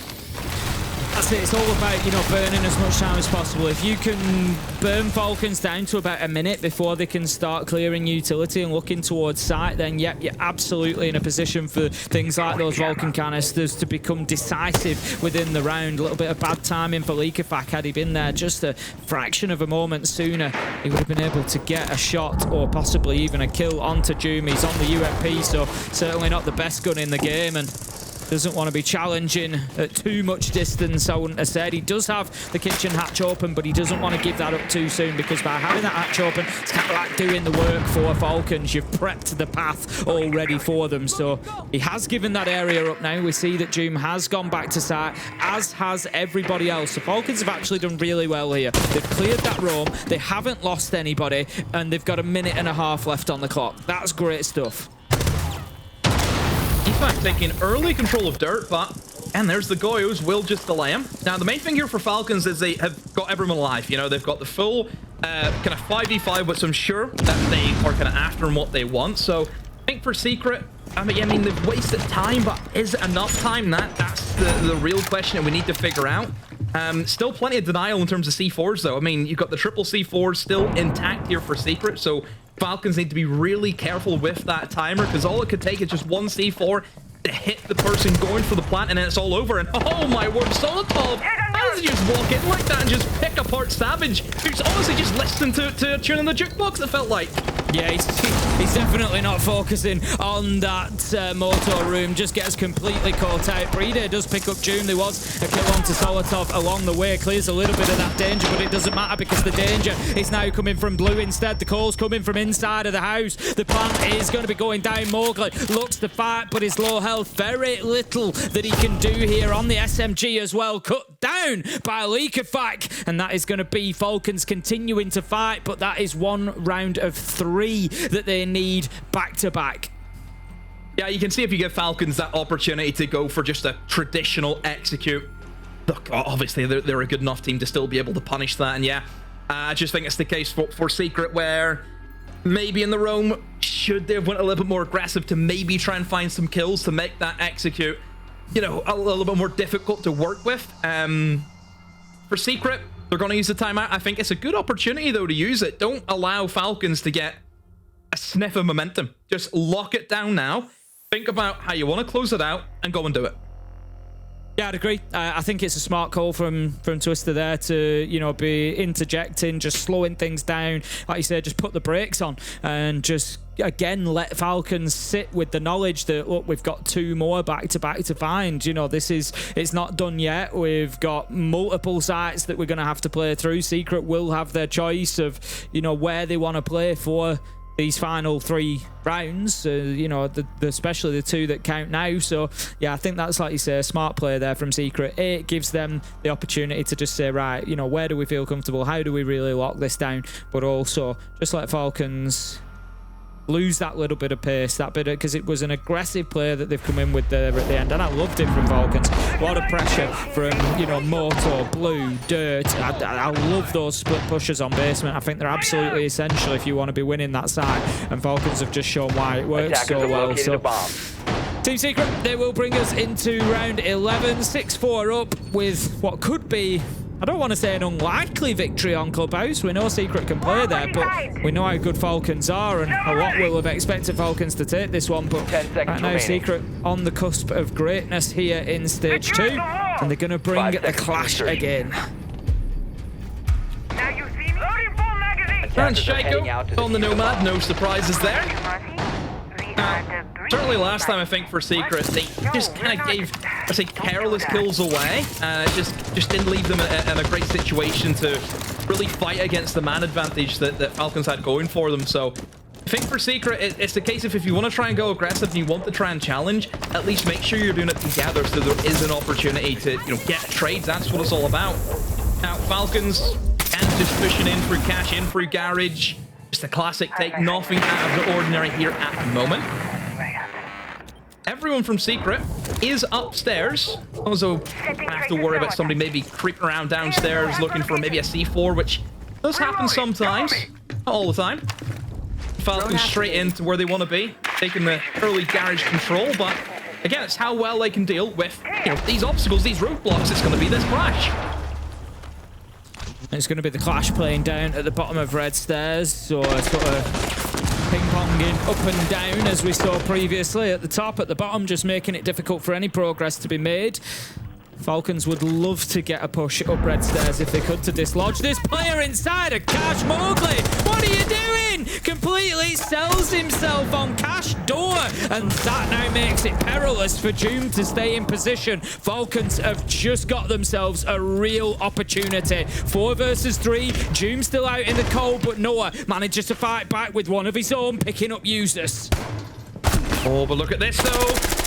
Speaker 2: That's it. It's all about, you know, burning as much time as possible. If you can burn Falcons down to about a minute before they can start clearing utility and looking towards site, then yep, you're absolutely in a position for things like those Vulcan canisters to become decisive within the round. A little bit of bad timing for Leakafak. Had he been there just a fraction of a moment sooner, he would have been able to get a shot or possibly even a kill onto Doom. He's on the UMP, so certainly not the best gun in the game, and doesn't want to be challenging at too much distance. I wouldn't have said. He does have the kitchen hatch open, but he doesn't want to give that up too soon, because by having that hatch open, it's kind of like doing the work for Falcons. You've prepped the path already for them. So he has given that area up now. We see that Doom has gone back to site, as has everybody else. The Falcons have actually done really well here. They've cleared that roam. They haven't lost anybody, and they've got a minute and a half left on the clock. That's great stuff.
Speaker 1: Fact, taking early control of dirt, but and there's the Goyos, will just delay him. Now the main thing here for Falcons is they have got everyone alive. You know, they've got the full kind of 5v5, which I'm sure that they are kind of after and what they want. So I think for Secret, I mean they've wasted time, but is it enough time? That's the real question that we need to figure out. Still plenty of denial in terms of C4s though. I mean, you've got the triple C4s still intact here for Secret, so Falcons need to be really careful with that timer, because all it could take is just one C4 to hit the person going for the plant, and then it's all over. And oh my word, Solotov, how does he just walk in like that and just pick apart Savage, who's honestly just listening to a tune in the jukebox, it felt like.
Speaker 2: Yeah, he's definitely not focusing on that motor room. Just gets completely caught out. Brede does pick up June. There was a kill onto Solotov along the way. Clears a little bit of that danger, but it doesn't matter because the danger is now coming from blue instead. The call's coming from inside of the house. The plant is going to be going down. Mowgli looks to fight, but his low health. Very little that he can do here on the SMG as well. Cut down by Leakafak, and that is going to be Falcons continuing to fight, but that is 1 round of 3 that they need back to back.
Speaker 1: Yeah, you can see if you give Falcons that opportunity to go for just a traditional execute. Look, obviously they're a good enough team to still be able to punish that, and yeah, I just think it's the case for Secret where maybe in the roam, should they have went a little bit more aggressive to maybe try and find some kills to make that execute, you know, a little bit more difficult to work with. For Secret, they're going to use the timeout. I think it's a good opportunity, though, to use it. Don't allow Falcons to get a sniff of momentum. Just lock it down now. Think about how you want to close it out and go and do it.
Speaker 2: Yeah, I'd agree. I think it's a smart call from Twister there to, you know, be interjecting, just slowing things down. Like you said, just put the brakes on and just, again, let Falcons sit with the knowledge that, look, we've got 2 more back-to-back to find. You know, it's not done yet. We've got multiple sites that we're going to have to play through. Secret will have their choice of, you know, where they want to play for these final 3 rounds, you know, especially the 2 that count now. So yeah, I think that's, like you say, a smart play there from Secret. It gives them the opportunity to just say, right, you know, where do we feel comfortable? How do we really lock this down? But also just let Falcons lose that little bit of pace, that bit, because it was an aggressive player that they've come in with there at the end, and I loved it from Falcons. A lot of pressure from, you know, Moto, Blue, Dirt. I love those split pushes on basement. I think they're absolutely essential if you want to be winning that side, and Falcons have just shown why it works so well. So Team Secret, they will bring us into round 11, 6-4 up with what could be, I don't want to say an unlikely victory on Clubhouse. We know Secret can play there, but we know how good Falcons are, and a lot will have expected Falcons to take this one. But right now, Secret on the cusp of greatness here in stage 2, and they're going to bring the clash again.
Speaker 1: And Shaco on the Nomad, no surprises there. Certainly last time, I think, for Secret, they just kind of gave, I say, careless kills away. And it just didn't leave them in a great situation to really fight against the man advantage that Falcons had going for them. So I think for Secret, it's the case of if you want to try and go aggressive and you want to try and challenge, at least make sure you're doing it together so there is an opportunity to, you know, get trades. That's what it's all about. Now, Falcons, and just pushing in through cash, in through garage. Just a classic take, nothing out of the ordinary here at the moment. Everyone from Secret is upstairs. Also, I have to worry about somebody maybe creeping around downstairs looking for maybe a C4, which does happen sometimes. Not all the time. Falcons straight into where they want to be, taking the early garage control, but again, it's how well they can deal with, you know, these obstacles, these roadblocks. It's going to be this clash.
Speaker 2: It's going to be the clash playing down at the bottom of red stairs, so it's got a ping-ponging up and down as we saw previously. At the top, at the bottom, just making it difficult for any progress to be made. Falcons would love to get a push up red stairs if they could to dislodge this player inside of Cash. Mowgli, what are you doing? Completely sells himself on Cash door, and that now makes it perilous for Doom to stay in position. Falcons have just got themselves a real opportunity. 4 versus 3, Doom still out in the cold, but Noah manages to fight back with one of his own, picking up users.
Speaker 1: Oh, but look at this though.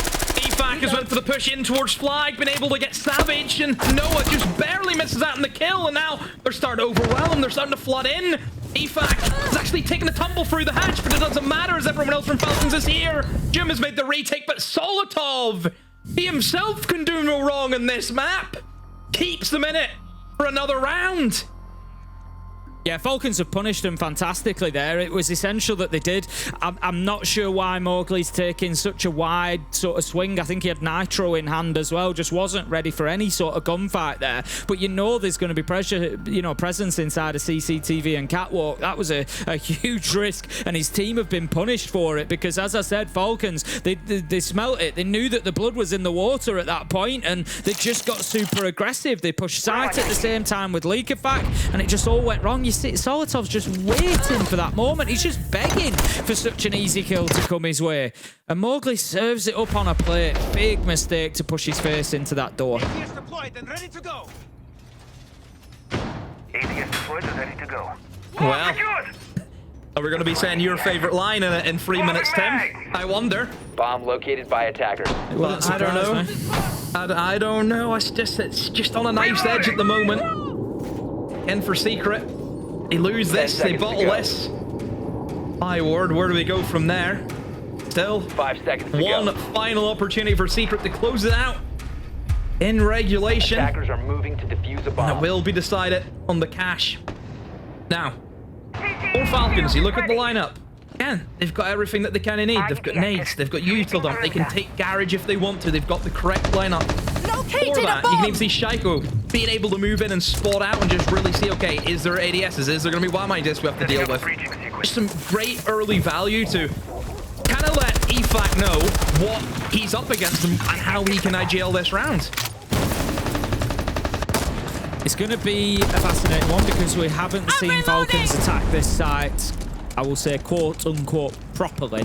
Speaker 1: Has went for the push in towards Flag, been able to get Savage, and Noah just barely misses out on the kill, and now they're starting to overwhelm, they're starting to flood in. EFAC is actually taking a tumble through the hatch, but it doesn't matter as everyone else from Falcons is here. Jim has made the retake, but Solotov, he himself can do no wrong in this map. Keeps them in it for another round.
Speaker 2: Yeah, Falcons have punished them fantastically there. It was essential that they did. I'm not sure why Mowgli's taking such a wide sort of swing. I think he had Nitro in hand as well. Just wasn't ready for any sort of gunfight there. But you know there's going to be pressure, you know, presence inside of CCTV and Catwalk. That was a huge risk, and his team have been punished for it because, as I said, Falcons, they smelt it. They knew that the blood was in the water at that point, and they just got super aggressive. They pushed sight at the same time with Leakafac, and it just all went wrong. You see, Solotov's just waiting for that moment. He's just begging for such an easy kill to come his way. And Mowgli serves it up on a plate. Big mistake to push his face into that door.
Speaker 3: APS deployed and ready to go. APS deployed and ready to go.
Speaker 1: Well, are we going to be saying your favorite line in 3 minutes, Tim? I wonder.
Speaker 4: Bomb located by attackers.
Speaker 1: Well, I don't know. I don't know. It's just on a knife's edge at the moment. In for Secret. They lose this, they bottle this. My word, where do we go from there? Still,
Speaker 4: 5 seconds to
Speaker 1: one
Speaker 4: go.
Speaker 1: final opportunity for Secret to close it out. In regulation.
Speaker 4: Attackers are moving to defuse a bomb.
Speaker 1: That will be decided on the cash. Now, for Falcons, you look at the lineup. Again, they've got everything that they kind of need. They've got nades, they've got util dump, they can take garage if they want to. They've got the correct lineup. For that, you can even see Shaiko being able to move in and spot out and just really see, okay, is there ADSs? Is there going to be Y-Mine discs we have to deal with? Just some great early value to kind of let EFAC know what he's up against and how he can IGL this round.
Speaker 2: It's going to be a fascinating one because we haven't seen Falcons attack this site, I will say, quote unquote, properly.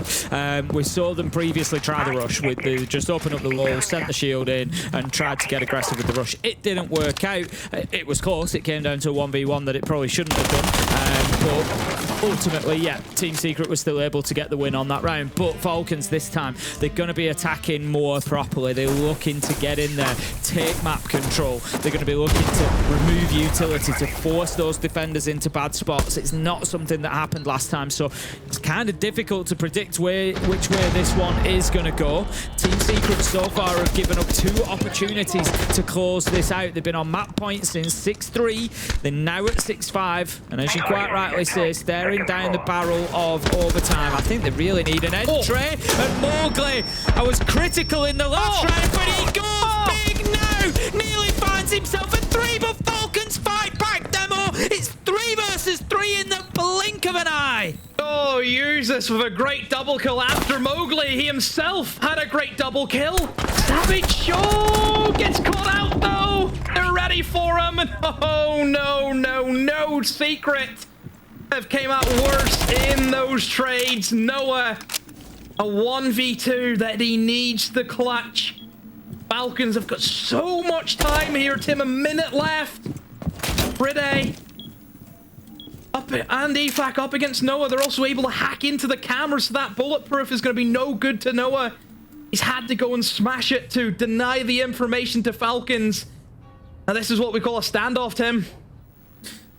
Speaker 2: We saw them previously try the rush with just open up the wall, sent the shield in, and tried to get aggressive with the rush. It didn't work out. It was close. It came down to a 1v1 that it probably shouldn't have done. But ultimately, yeah, Team Secret was still able to get the win on that round. But Falcons this time, they're going to be attacking more properly. They're looking to get in there, take map control. They're going to be looking to remove utility, to force those defenders into bad spots. It's not something that happened last time, so it's kind of difficult to predict which way this one is going to go. Team Secret so far have given up 2 opportunities to close this out. They've been on map points since 6-3. They're now at 6-5. And as you quite rightly say, staring down the barrel of overtime. I think they really need an entry. And Mowgli, I was critical in the last round, but he goes big now. Nearly finds himself a 3, but Falcons fight back. Demo, it's 3 versus 3 in the blink of an eye.
Speaker 1: Oh, use this with a great double kill after Mowgli. He himself had a great double kill. Savage Show gets caught out though. They're ready for him. And oh, no. Secret have came out worse in those trades. Noah, a 1v2 that he needs the clutch. Falcons have got so much time here, Tim. A minute left. Friday and EFAC up against Noah. They're also able to hack into the camera, so that bulletproof is going to be no good to Noah. He's had to go and smash it to deny the information to Falcons. Now this is what we call a standoff, Tim.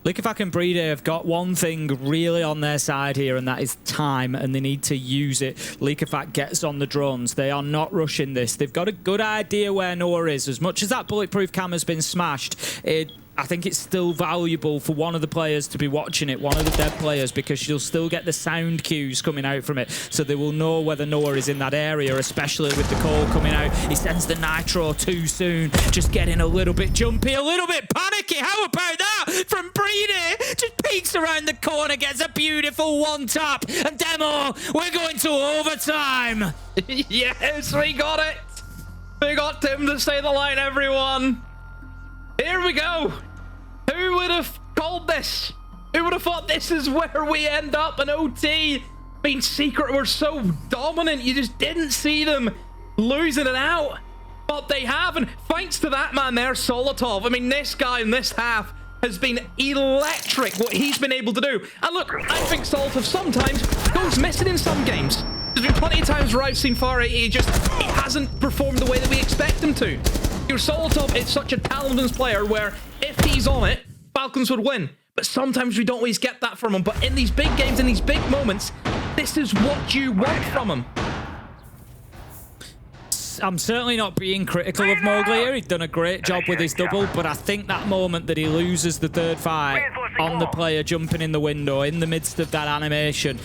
Speaker 2: EFAC and Brede have got one thing really on their side here, and that is time, and they need to use it. EFAC gets on the drones. They are not rushing this. They've got a good idea where Noah is. As much as that bulletproof cam has been smashed, I think it's still valuable for one of the players to be watching it, one of the dead players, because you'll still get the sound cues coming out from it. So they will know whether Noah is in that area, especially with the call coming out. He sends the nitro too soon, just getting a little bit jumpy, a little bit panicky. How about that from Brede? Just peeks around the corner, gets a beautiful one tap. And Demo, we're going to overtime.
Speaker 1: Yes, we got it. We got Tim to say the line, everyone. Here we go. Who would have called this? Who would have thought this is where we end up in OT? Being Secret were so dominant, you just didn't see them losing it out. But they have, and thanks to that man there, Solotov. I mean, this guy in this half has been electric, what he's been able to do. And look, I think Solotov sometimes goes missing in some games. There's been plenty of times where I've seen Faray, he hasn't performed the way that we expect him to. Your Solotov is such a talented player where if he's on it, Falcons would win. But sometimes we don't always get that from him. But in these big games, in these big moments, this is what you want from him.
Speaker 2: I'm certainly not being critical of Mowgli here. He's done a great job with his double, but I think that moment that he loses the third fight on the player jumping in the window in the midst of that animation,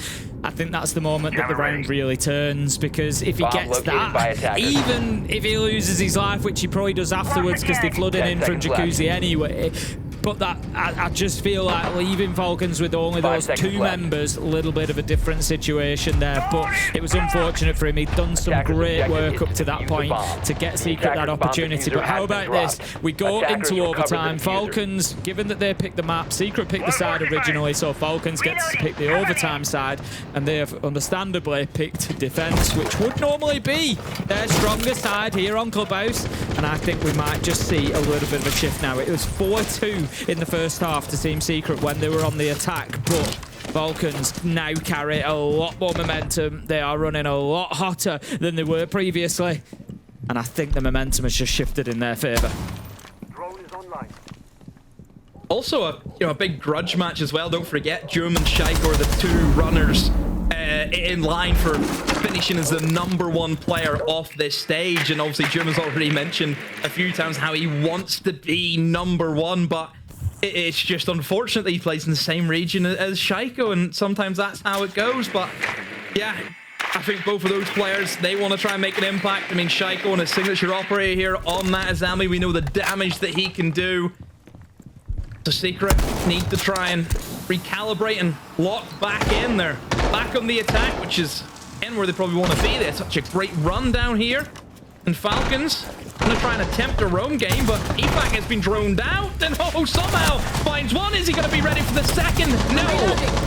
Speaker 2: I think that's the moment that the round really turns, because if he gets that, even if he loses his life, which he probably does afterwards because they're flooding in from Jacuzzi anyway, but that I just feel like leaving Falcons with only those 2 members, a little bit of a different situation there. But it was unfortunate for him. He'd done some great work up to that point to get Secret that opportunity. But how about this? We go into overtime. Falcons, given that they picked the map, Secret picked the side originally, so Falcons gets to pick the overtime side, and they have understandably picked defense, which would normally be their stronger side here on Clubhouse. And I think we might just see a little bit of a shift now. It was 4-2 in the first half to Team Secret when they were on the attack, but Falcons now carry a lot more momentum. They are running a lot hotter than they were previously, and I think the momentum has just shifted in their favor.
Speaker 3: Drone is online.
Speaker 1: Also a big grudge match as well. Don't forget, Jum and Shaiko are the 2 runners in line for finishing as the #1 player off this stage. And obviously Jum has already mentioned a few times how he wants to be #1, but it's just unfortunate that he plays in the same region as Shaiko, and sometimes that's how it goes. But yeah, I think both of those players, they want to try and make an impact. I mean, Shaiko and his signature operator here on that Azami, we know the damage that he can do. So Secret need to try and recalibrate and lock back in there. Back on the attack, which is in where they probably want to be. There's such a great run down here. And Falcons going to try and attempt a roam game, but EFAC has been droned out. And somehow finds one. Is he going to be ready for the second? No.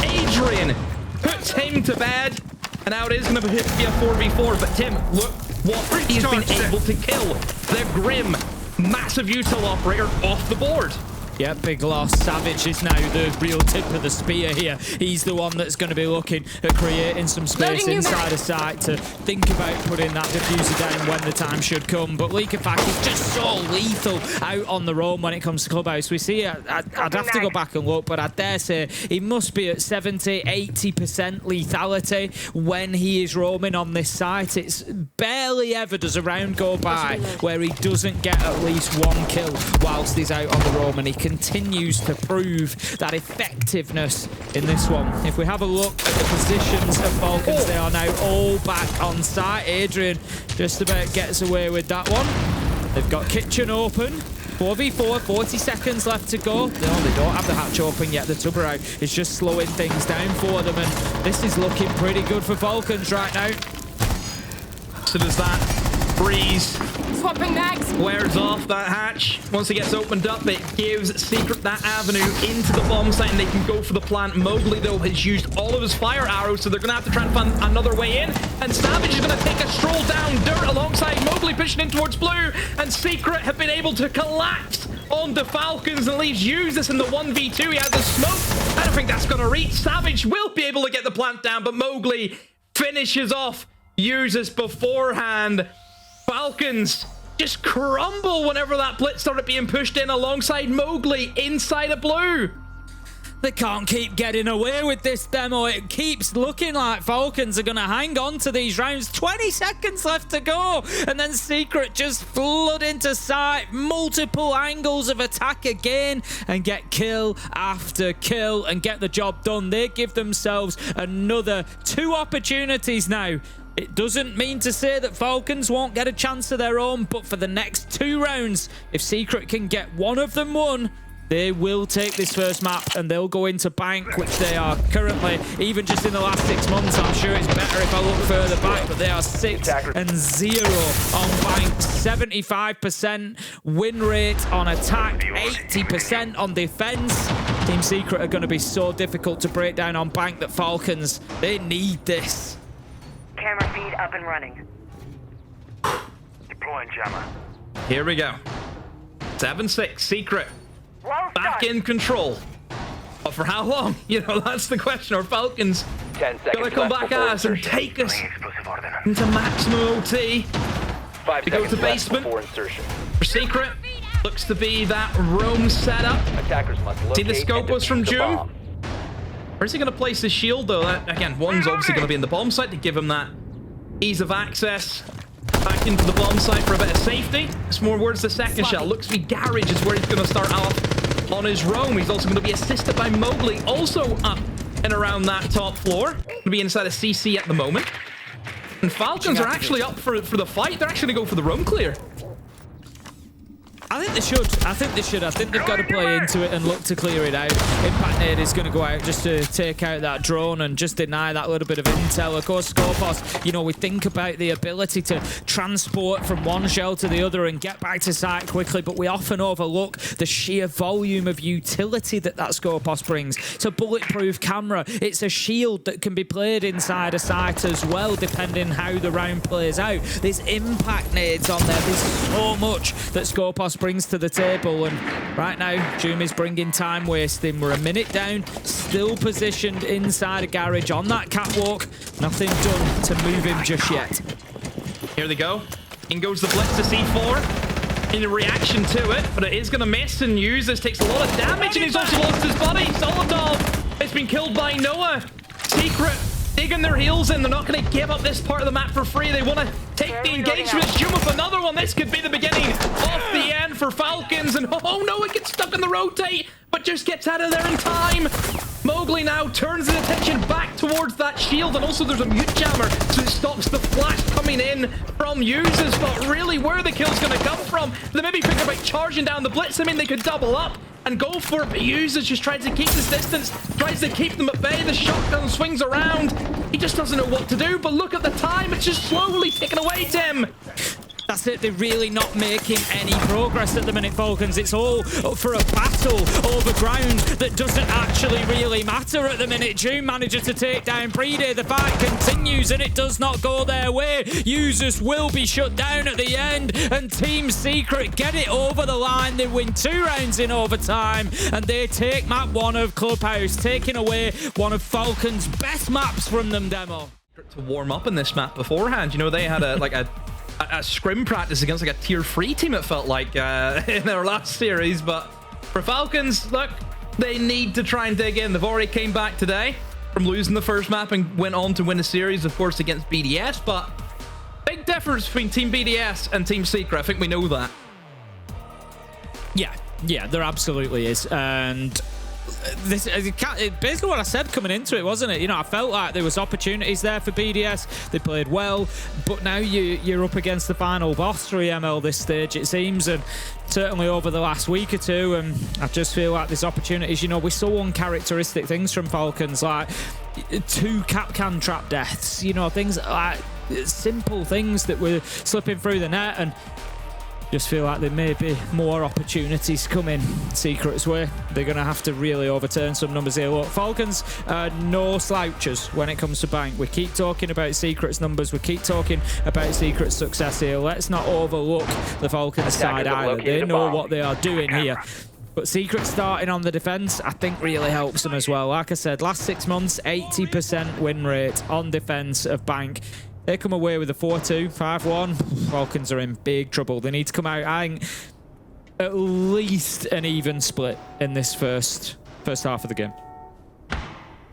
Speaker 1: Adrian puts him to bed. And now it is going to be a 4v4. But Tim, look what he's been able to kill. The Grim, massive util operator off the board.
Speaker 2: Yeah, big loss. Savage is now the real tip of the spear here. He's the one that's going to be looking at creating some space inside a site to think about putting that diffuser down when the time should come. But Leakerpack is just so lethal out on the roam when it comes to Clubhouse. We see it. I'd have to go back and look, but I dare say he must be at 70, 80% lethality when he is roaming on this site. It's barely ever does a round go by where he doesn't get at least one kill whilst he's out on the roam, and he continues to prove that effectiveness in this one. If we have a look at the positions of Falcons, they are now all back on site. Adrian just about gets away with that one. They've got kitchen open. 4v4, 40 seconds left to go. No, they don't have the hatch open yet. The tubber out is just slowing things down for them, and this is looking pretty good for Falcons right now.
Speaker 1: So does that breeze
Speaker 5: Swapping mags.
Speaker 1: wears off that hatch. Once it gets opened up, it gives Secret that avenue into the bomb site, and they can go for the plant. Mowgli, though, has used all of his fire arrows, so they're going to have to try and find another way in. And Savage is going to take a stroll down dirt alongside Mowgli, pushing in towards blue. And Secret have been able to collapse on the Falcons, and at least use this in the 1v2. He has the smoke. I don't think that's going to reach. Savage will be able to get the plant down, but Mowgli finishes off users beforehand. Falcons just crumble whenever that blitz started being pushed in alongside Mowgli inside of blue.
Speaker 2: They can't keep getting away with this demo. It keeps looking like Falcons are going to hang on to these rounds. 20 seconds left to go. And then Secret just flood into sight. Multiple angles of attack again. And get kill after kill and get the job done. They give themselves another 2 opportunities now. It doesn't mean to say that Falcons won't get a chance of their own, but for the next 2 rounds, if Secret can get one of them won, they will take this first map and they'll go into Bank, which they are currently, even just in the last 6 months. I'm sure it's better if I look further back, but they are 6-0 on Bank, 75% win rate on attack, 80% on defense. Team Secret are going to be so difficult to break down on Bank that Falcons, they need this.
Speaker 5: Camera feed up and running.
Speaker 3: Deploying jammer.
Speaker 1: Here we go. 7-6, Secret
Speaker 5: Well
Speaker 1: back
Speaker 5: done.
Speaker 1: in control. But for how long? You know, that's the question. Are Falcons
Speaker 4: 10 seconds
Speaker 1: gonna come
Speaker 4: left
Speaker 1: back
Speaker 4: before
Speaker 1: at us and
Speaker 4: insertion.
Speaker 1: take us
Speaker 3: Explosive order.
Speaker 1: into maximum OT?
Speaker 4: 5
Speaker 1: to go
Speaker 4: seconds
Speaker 1: to
Speaker 4: left
Speaker 1: basement?
Speaker 4: before insertion.
Speaker 1: For Secret, looks to be that roam setup.
Speaker 4: Attackers must locate
Speaker 1: See, the scope
Speaker 4: and
Speaker 1: was from
Speaker 4: defuse the
Speaker 1: June.
Speaker 4: bomb.
Speaker 1: Where's he going to place his shield, though? Again, one's obviously going to be in the bomb site to give him that ease of access back into the bomb site for a bit of safety. It's more words the second shell. Looks to be Garage is where he's going to start off on his roam. He's also going to be assisted by Mowgli, also up and around that top floor. Going to be inside a CC at the moment. And Falcons are actually up for the fight. They're actually going to go for the roam clear.
Speaker 2: I think they should. I think they've got to play into it and look to clear it out. Impact Nade is going to go out just to take out that drone and just deny that little bit of intel. Of course, Scorpos, you know, we think about the ability to transport from one shell to the other and get back to site quickly, but we often overlook the sheer volume of utility that Scorpos brings. It's a bulletproof camera. It's a shield that can be played inside a site as well, depending how the round plays out. There's impact nades on there. There's so much that Scorpos brings to the table, and right now Jumi's bringing time wasting. We're a minute down, still positioned inside a garage on that catwalk. Nothing done to move him just yet.
Speaker 1: Here they go. In goes the blitz to C4 in reaction to it, but it is going to miss, and Users takes a lot of damage, and he's also lost his body. Solidov has been killed by Noah. Secret digging their heels in. They're not going to give up this part of the map for free. They want to take the engagement. Jum with another one. This could be the beginning of the end for Falcons. And oh no, it gets stuck in the rotate, but just gets out of there in time. Mowgli now turns his attention back towards that shield, and also there's a mute jammer, so it stops the flash coming in from Users. But really, where the kill's going to come from? They maybe think about charging down the blitz. I mean, they could double up and go for it, but Users just tries to keep this distance, tries to keep them at bay. The shotgun swings around. He just doesn't know what to do, but look at the time. It's just slowly ticking away, Tim.
Speaker 2: That's it. They're really not making any progress at the minute, Falcons. It's all up for a battle over ground that doesn't actually really matter at the minute. June manages to take down Brede. The fight continues, and it does not go their way. Users will be shut down at the end, and Team Secret get it over the line. They win 2 rounds in overtime, and they take map 1 of Clubhouse, taking away one of Falcons' best maps from them, Demo.
Speaker 1: To warm up in this map beforehand, you know, they had a scrim practice against like a tier 3 team, it felt like, in their last series. But for Falcons, look, they need to try and dig in. They've already came back today from losing the first map and went on to win a series, of course, against BDS. But big difference between Team BDS and Team Secret. I think we know that.
Speaker 2: Yeah, there absolutely is. And this basically what I said coming into it, wasn't it? You know, I felt like there was opportunities there for BDS. They played well, but now you're up against the final boss for EML this stage, it seems, and certainly over the last week or two. And I just feel like there's opportunities. You know, we saw uncharacteristic things from Falcons, like 2 Capcan trap deaths. You know, things like simple things that were slipping through the net, and just feel like there may be more opportunities coming Secret's way. They're going to have to really overturn some numbers here. Look, Falcons, no slouchers when it comes to Bank. We keep talking about Secret's numbers. We keep talking about Secret's success here. Let's not overlook the Falcons side either. They know what they are doing here. But Secret starting on the defense, I think, really helps them as well. Like I said, last 6 months, 80% win rate on defense of Bank. They come away with a 4-2, 5-1. Falcons are in big trouble. They need to come out, I think, at least an even split in this first half of the game.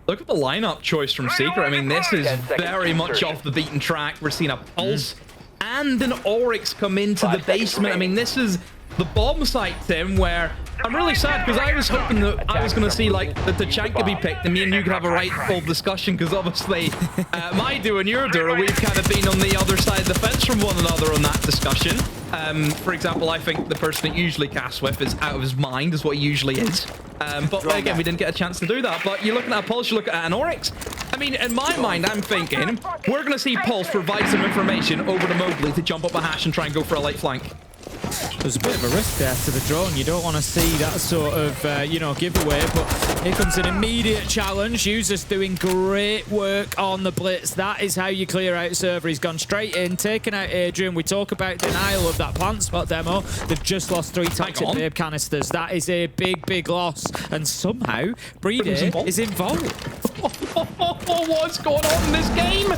Speaker 1: Look at the lineup choice from Secret. I mean, this is very much off the beaten track. We're seeing a Pulse and an Oryx come into the basement. I mean, this is the bomb site, Tim, where I'm really sad because I was hoping that I was going to see like the Tachanka be picked and me and you could have a rightful discussion, because obviously my duo and your duo, we've kind of been on the other side of the fence from one another on that discussion. For example, I think the person that usually casts with is out of his mind, is what he usually is. But again, we didn't get a chance to do that. But you're looking at a Pulse, you look at an Oryx. I mean, in my mind, I'm thinking we're going to see Pulse provide some information over to Mowgli to jump up a hash and try and go for a light flank.
Speaker 2: There's a bit of a risk there to the drone. You don't want to see that sort of, you know, giveaway. But here comes an immediate challenge. Users doing great work on the blitz. That is how you clear out server. He's gone straight in, taken out Adrian. We talk about denial of that plant spot demo. They've just lost 3 toxic babe canisters. That is a big, big loss. And somehow, Brede is involved.
Speaker 1: What's going on in this game?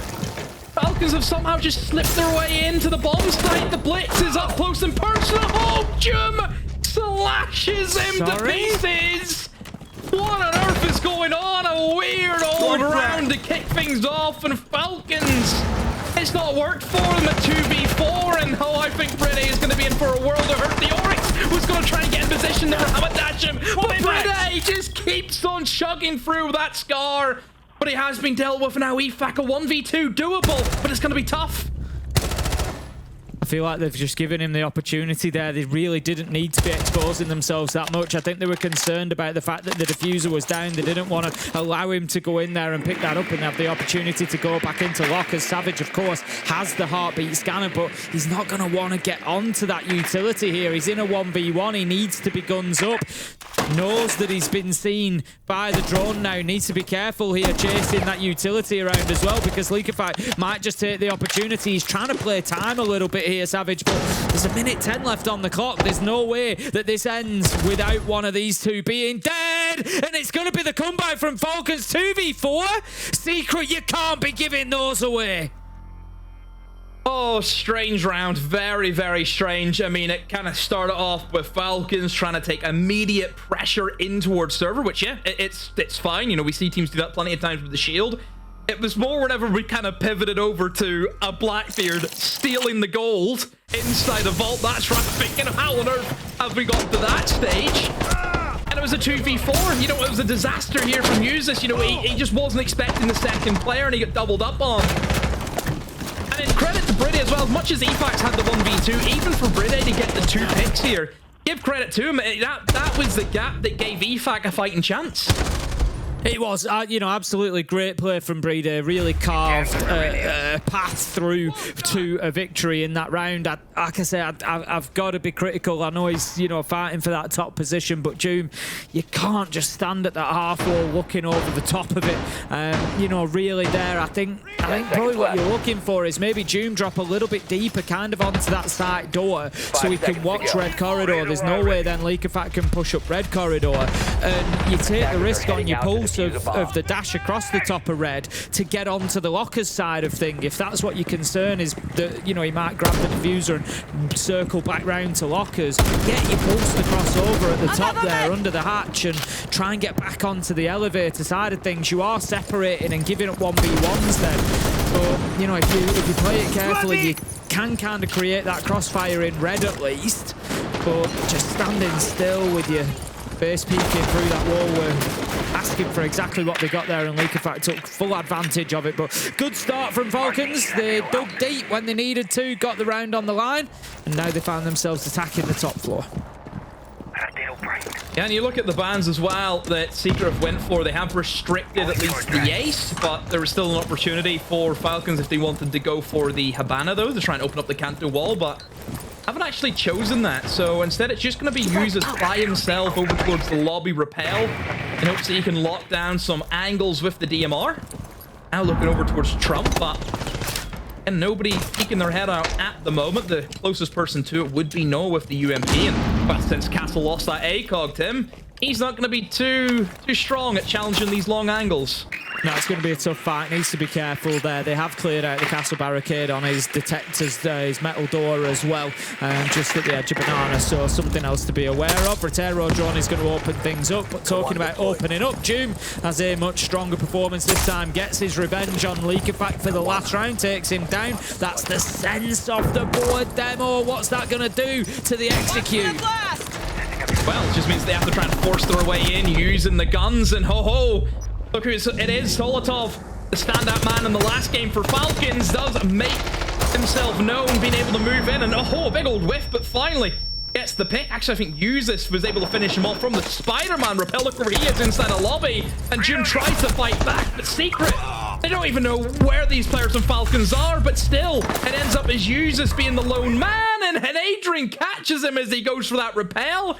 Speaker 1: Falcons have somehow just slipped their way into the bomb site. The blitz is up close and personal. Oh, Jum slashes him to pieces. What on earth is going on? A weird old round to kick things off, and Falcons, it's not worked for them at 2v4, and I think Brede is going to be in for a world of hurt. The Oryx was going to try and get in position to dash him, but Brede just keeps on chugging through that Scar. But it has been dealt with now. EFAC a 1v2 doable, but it's going to be tough.
Speaker 2: I feel like they've just given him the opportunity there. They really didn't need to be exposing themselves that much. I think they were concerned about the fact that the diffuser was down. They didn't want to allow him to go in there and pick that up and have the opportunity to go back into lockers. Savage, of course, has the heartbeat scanner, but he's not going to want to get onto that utility here. He's in a 1v1. He needs to be guns up. Knows that he's been seen by the drone now. Needs to be careful here chasing that utility around as well, because Liquefy might just take the opportunity. He's trying to play time a little bit here, Savage, but there's 1:10 left on the clock. There's no way that this ends without one of these two being dead, and it's going to be the comeback from Falcons. 2v4. Secret, you can't be giving those away.
Speaker 1: Oh, strange round. Very, very strange. I mean, it kind of started off with Falcons trying to take immediate pressure in towards server, which, yeah, it's fine. You know, we see teams do that plenty of times with the shield. It was more whenever we kind of pivoted over to a Blackbeard stealing the gold inside a vault. That's right. Thinking, how on earth have we got to that stage? And it was a 2v4. You know, it was a disaster here from Usus. You know, he just wasn't expecting the second player, and he got doubled up on. And in credit to Brede as well, as much as EFAX had the 1v2, even for Brede to get the 2 picks here, give credit to him. That was the gap that gave EFAC a fighting chance.
Speaker 2: It was, you know, absolutely great play from Breeder. Really carved a path through to a victory in that round. Like I say, I've got to be critical. I know he's, you know, fighting for that top position, but Doom, you can't just stand at that half wall looking over the top of it. You know, really there. I think probably what you're looking for is maybe Doom drop a little bit deeper, kind of onto that side door, so he can watch red corridor. There's no way then Leakafat can push up red corridor, and you take the risk on your pulse of the dash across the top of red to get onto the lockers side of thing. If that's what your concern is, that, you know, he might grab the diffuser and circle back round to lockers, get your pulse to cross over at the top there under the hatch and try and get back onto the elevator side of things. You are separating and giving up 1v1s then, but you know, if you play it carefully, you can kind of create that crossfire in red at least, but just standing still with your face peeking through that wall, we're asking for exactly what they got there, and Leakafat took full advantage of it. But good start from Falcons. They dug deep when they needed to, got the round on the line, and now they found themselves attacking the top floor.
Speaker 1: Yeah, and you look at the bans as well that Secret have went for. They have restricted at least the ace, but there was still an opportunity for Falcons if they wanted to go for the Habana, though, to try and open up the Canto wall, but haven't actually chosen that. So instead, it's just going to be used as by himself over towards the lobby rappel in hopes that he can lock down some angles with the DMR. Now looking over towards Trump, but and nobody peeking their head out at the moment. The closest person to it would be Noah with the UMP, and but since Castle lost that ACOG, Tim, he's not going to be too strong at challenging these long angles.
Speaker 2: No, it's going to be a tough fight. Needs to be careful there. They have cleared out the castle barricade on his detectors, his metal door as well, just at the edge of Banana, so something else to be aware of. Rotero drone is going to open things up, but talking about opening up, Doom has a much stronger performance this time, gets his revenge on Leakafat for the last round, takes him down. That's the sense of the board demo. What's that going to do to the execute?
Speaker 1: Well, it just means they have to try and force their way in using the guns, and ho-ho! Look who it is, Solotov, the standout man in the last game for Falcons, does make himself known, being able to move in, and oh, a big old whiff, but finally gets the pick. Actually, I think Uzis was able to finish him off from the Spider-Man rappel. Look where he is inside a lobby, and Jim tries to fight back, but Secret, they don't even know where these players on Falcons are, but still, it ends up as Uzis being the lone man, and Adrian catches him as he goes for that rappel. I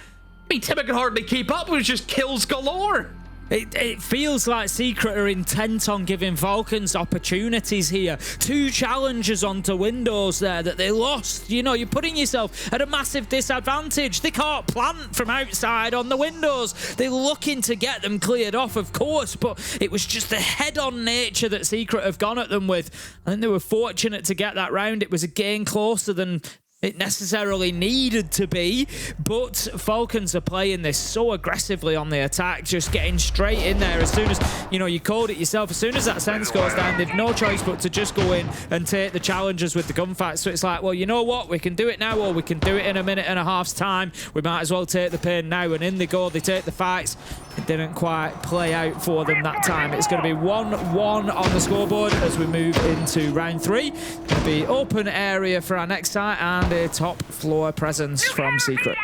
Speaker 1: mean, Tim could hardly keep up, it was just kills galore.
Speaker 2: It feels like Secret are intent on giving Falcons opportunities here. 2 challenges onto windows there that they lost. You know, you're putting yourself at a massive disadvantage. They can't plant from outside on the windows. They're looking to get them cleared off, of course, but it was just the head-on nature that Secret have gone at them with. I think they were fortunate to get that round. It was a game closer than it necessarily needed to be, but Falcons are playing this so aggressively on the attack, just getting straight in there. As soon as, you know, you called it yourself, as soon as that sense goes down, they've no choice but to just go in and take the challenges with the gunfight. So it's like, well, you know what, we can do it now, or we can do it in a minute and a half's time. We might as well take the pain now, and in they go, they take the fights. It didn't quite play out for them that time. It's going to be 1-1 on the scoreboard as we move into round 3. Going to be open area for our next site, and a top floor presence from Secret.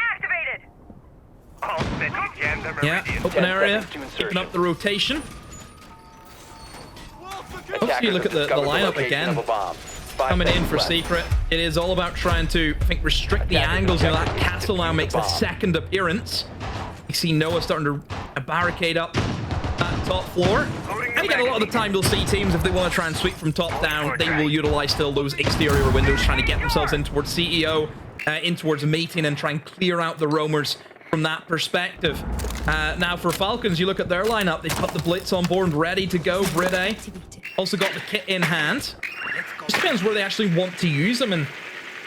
Speaker 1: Yeah, open area, keeping up the rotation. Obviously, you look at the lineup again, coming in for Secret. It is all about trying to, I think, restrict the angles. You know, that castle now makes a second appearance. You see Noah starting to barricade up that top floor. And again, a lot of the time you'll see teams, if they want to try and sweep from top down, they will utilize still those exterior windows, trying to get themselves in towards CEO, in towards meeting, and try and clear out the roamers from that perspective. Now for Falcons, you look at their lineup, they've got the Blitz on board, ready to go. Bride also got the kit in hand. Just depends where they actually want to use them. And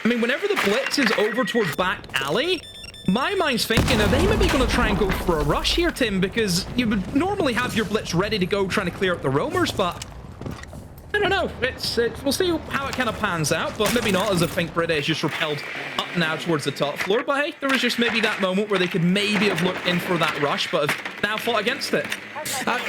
Speaker 1: I mean, whenever the Blitz is over towards back alley, my mind's thinking, are they maybe going to try and go for a rush here, Tim? Because you would normally have your Blitz ready to go, trying to clear up the roamers, but I don't know. We'll see how it kind of pans out, but maybe not, as I think Bride is just repelled up now towards the top floor. But hey, there was just maybe that moment where they could maybe have looked in for that rush, but have now fought against it.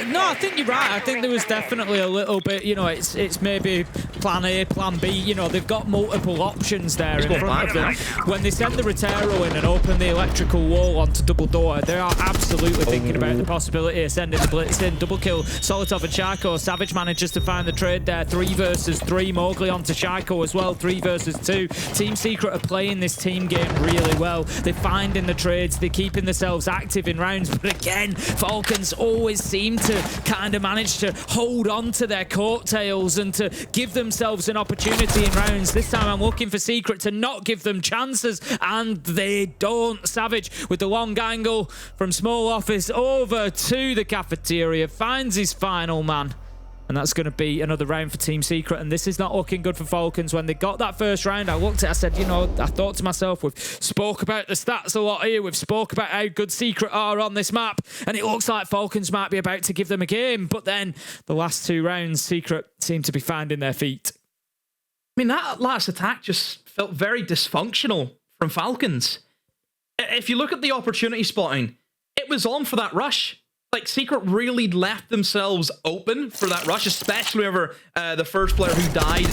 Speaker 2: No, I think you're right. I think there was definitely a little bit, you know, it's maybe plan A, plan B. You know, they've got multiple options there in front of them. When they send the Rotero in and open the electrical wall onto double door, they are absolutely thinking about the possibility of sending the blitz in. Double kill, Solotov and Shaiko. Savage manages to find the trade there. 3 versus 3. Mowgli onto Shaiko as well. 3 versus 2. Team Secret are playing this team game really well. They're finding the trades. They're keeping themselves active in rounds. But again, Falcons always seem to kind of manage to hold on to their coattails and to give themselves an opportunity in rounds. This time I'm looking for Secret to not give them chances, and they don't. Savage with the long angle from small office over to the cafeteria, finds his final man. And that's going to be another round for Team Secret. And this is not looking good for Falcons. When they got that first round, I looked at it, I said, you know, I thought to myself, we've spoke about the stats a lot here. We've spoke about how good Secret are on this map. And it looks like Falcons might be about to give them a game. But then the last 2 rounds, Secret seem to be finding their feet.
Speaker 1: I mean, that last attack just felt very dysfunctional from Falcons. If you look at the opportunity spotting, it was on for that rush. Like, Secret really left themselves open for that rush, especially over the first player who died.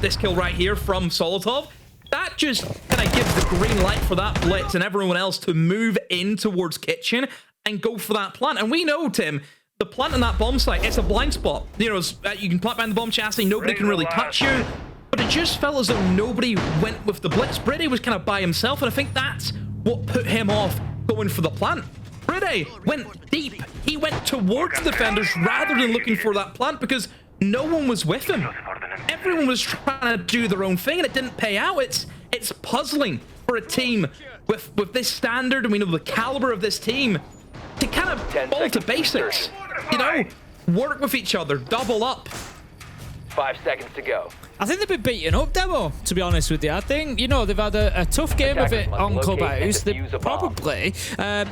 Speaker 1: This kill right here from Solotov. That just kind of gives the green light for that blitz and everyone else to move in towards Kitchen and go for that plant. And we know, Tim, the plant on that bomb site, it's a blind spot. You know, you can plant behind the bomb chassis, nobody can really touch you. But it just felt as though nobody went with the blitz. Brady was kind of by himself, and I think that's what put him off going for the plant. Brady went deep. He went towards the defenders rather than looking for that plant because no one was with him. Everyone was trying to do their own thing, and it didn't pay out. It's puzzling for a team with this standard, and we know the caliber of this team, to kind of fall to basics. You know, work with each other, double up.
Speaker 4: 5 seconds to go.
Speaker 2: I think they've been beaten up, Demo, to be honest with you. I think, you know, they've had a tough game of it on Clubhouse. They're probably,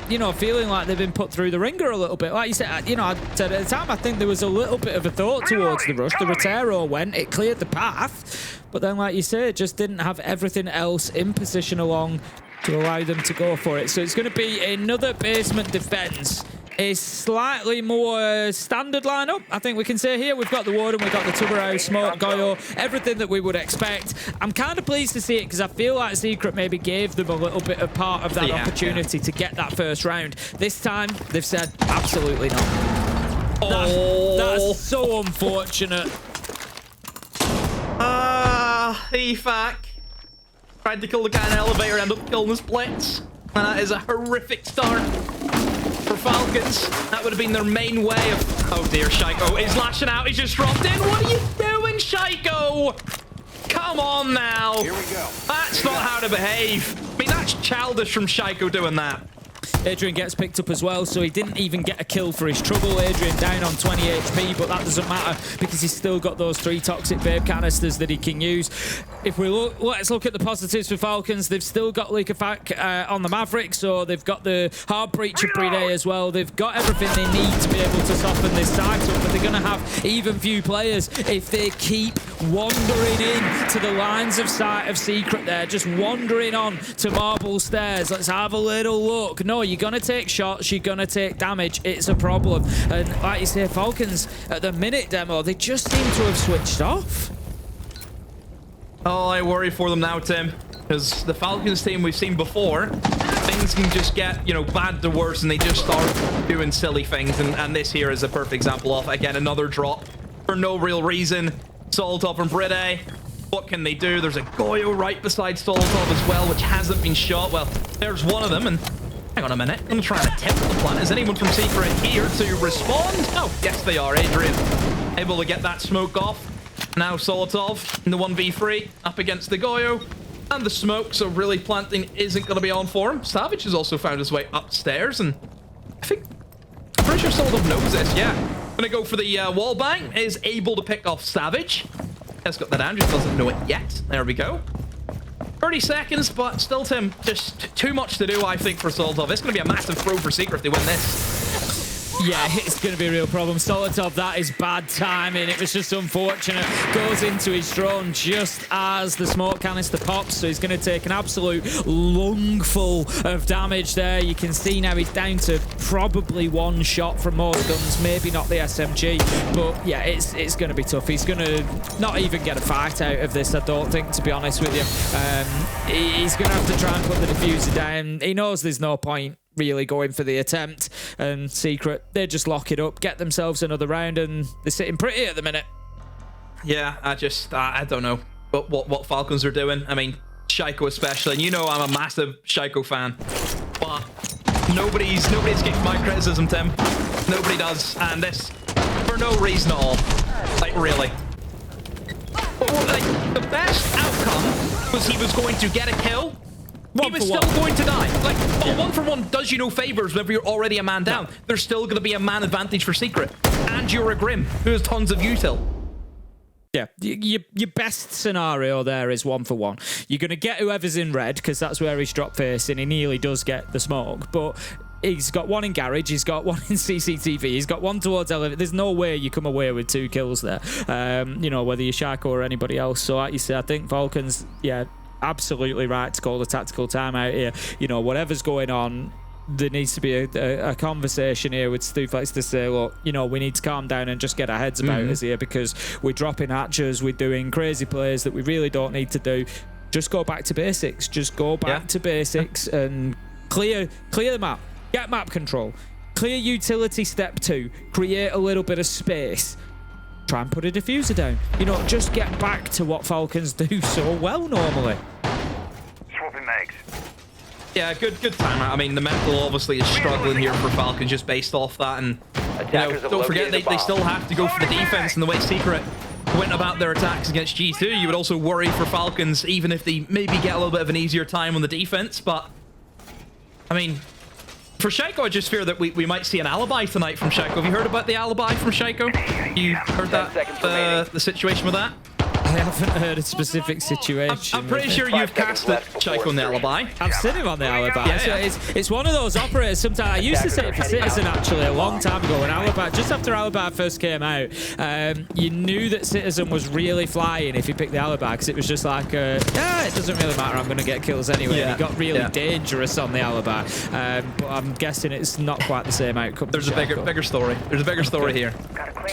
Speaker 2: you know, feeling like they've been put through the ringer a little bit. Like you said, you know, I said at the time, I think there was a little bit of a thought towards the rush. The Rotero went, it cleared the path. But then, like you say, it just didn't have everything else in position along to allow them to go for it. So it's going to be another basement defense. A slightly more standard lineup, I think we can say here. We've got the Warden, we've got the Tuberao, Smoke, Goyo, everything that we would expect. I'm kind of pleased to see it because I feel like Secret maybe gave them a little bit of part of that opportunity to get that first round. This time, they've said absolutely not. That's so unfortunate.
Speaker 1: EFAC tried to kill the guy in the elevator, ended up killing the Blitz. And that is a horrific start for Falcons. That would have been their main way of... Oh dear, Shaiko is lashing out. He's just dropped in. What are you doing, Shaiko? Come on now.
Speaker 3: Here we go.
Speaker 1: That's not how to behave. I mean, that's childish from Shaiko doing that.
Speaker 2: Adrian gets picked up as well, so he didn't even get a kill for his trouble. Adrian down on 20 HP, but that doesn't matter because he's still got those 3 toxic vape canisters that he can use. If we look, let's look at the positives for Falcons. They've still got Leakafac on the Maverick, so they've got the hard breach of Brede as well. They've got everything they need to be able to soften this side up, but they're going to have even few players if they keep wandering in to the lines of sight of Secret there, just wandering on to Marble Stairs. Let's have a little look. No, you're going to take shots, you're going to take damage. It's a problem. And like you say, Falcons, at the minute, Demo, they just seem to have switched off.
Speaker 1: Oh, I worry for them now, Tim, because the Falcons team we've seen before, things can just get, you know, bad to worse, and they just start doing silly things, and this here is a perfect example of, again, another drop for no real reason. Solotov and Brede, what can they do? There's a Goyo right beside Solotov as well, which hasn't been shot. Well, there's one of them, and hang on a minute, I'm going to try and attempt the plant. Is anyone from Secret here to respond? Oh, yes they are. Adrian able to get that smoke off. Now Solotov in the 1v3 up against the Goyo and the smoke, so really planting isn't going to be on for him. Savage has also found his way upstairs, and I'm pretty sure Solotov knows this. Yeah, going to go for the wall bang, is able to pick off Savage. Has got that down, just doesn't know it yet. There we go. 30 seconds, but still, Tim, just too much to do, I think, for Solotov. It's going to be a massive throw for Secret if they win this.
Speaker 2: Yeah, it's going to be a real problem. Solotov, that is bad timing. It was just unfortunate. Goes into his drone just as the smoke canister pops, so he's going to take an absolute lungful of damage there. You can see now he's down to probably one shot from most guns, maybe not the SMG, but yeah, it's going to be tough. He's going to not even get a fight out of this, I don't think, to be honest with you. He's going to have to try and put the diffuser down. He knows there's no point really going for the attempt, and Secret, they just lock it up, get themselves another round, and they're sitting pretty at the minute.
Speaker 1: Yeah, I don't know what Falcons are doing. I mean, Shaiko especially, and you know I'm a massive Shaiko fan, but nobody escapes my criticism, Tim. Nobody does, and this for no reason at all. Like, really. Like, the best outcome was he was going to get a kill. He was still going to die. Like, yeah. 1 for 1 does you no favors whenever you're already a man down. There's still going to be a man advantage for Secret. And you're a Grim who has tons of util.
Speaker 2: Yeah, your best scenario there is 1 for 1. You're going to get whoever's in red, because that's where he's drop facing. He nearly does get the smoke, but he's got 1 in garage, he's got 1 in CCTV, he's got 1 towards elevator. There's no way you come away with 2 kills there, you know, whether you're Shaiko or anybody else. So like you say, I think Falcons, yeah, absolutely right to call the tactical timeout here. You know, whatever's going on, there needs to be a conversation here with Stuflex to say, look, you know, we need to calm down and just get our heads about us here, because we're dropping hatches, we're doing crazy plays that we really don't need to do. Just go back to basics. Just go back to basics and clear the map. Get map control. Clear utility step 2. Create a little bit of space. Try and put a diffuser down. You know, just get back to what Falcons do so well normally.
Speaker 3: Swapping mags.
Speaker 1: Yeah, good timeout. I mean, the mental obviously is struggling here for Falcons just based off that, and you know, don't forget they still have to go for the defense, and the way Secret went about their attacks against G2, you would also worry for Falcons even if they maybe get a little bit of an easier time on the defense. But I mean, for Shaiko, I just fear that we might see an alibi tonight from Shaiko. Have you heard about the alibi from Shaiko? You heard that, the situation with that?
Speaker 2: I haven't heard a specific situation.
Speaker 1: I'm pretty sure you've cast Shaiko on the alibi.
Speaker 2: I've seen him on the alibi.
Speaker 1: Yeah.
Speaker 2: So it's one of those operators. Sometimes I used to say it for Citizen actually a long time ago when Alibi, just after Alibi first came out, you knew that Citizen was really flying if you picked the alibi, because it was just like, it doesn't really matter, I'm going to get kills anyway.
Speaker 1: Yeah.
Speaker 2: He got really dangerous on the alibi, but I'm guessing it's not quite the same outcome.
Speaker 1: There's a bigger story. There's a bigger story here.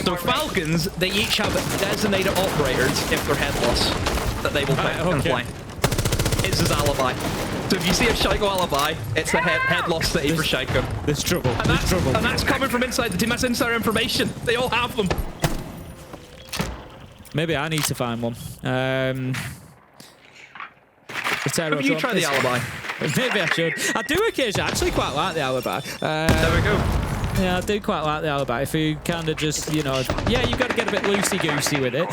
Speaker 1: So Falcons, they each have designated operators if they're headless that they will play. It's his alibi. So if you see a Shaiko alibi, it's a headless city for Shaiko.
Speaker 2: There's trouble.
Speaker 1: And that's coming from inside the team. That's insider information. They all have them.
Speaker 2: Maybe I need to find one.
Speaker 1: Maybe you try the alibi.
Speaker 2: Maybe I should. I do occasionally actually quite like the alibi.
Speaker 1: There we go.
Speaker 2: Yeah, I do quite like the alibi. If you kind of just, you know, yeah, you've got to get a bit loosey-goosey with it.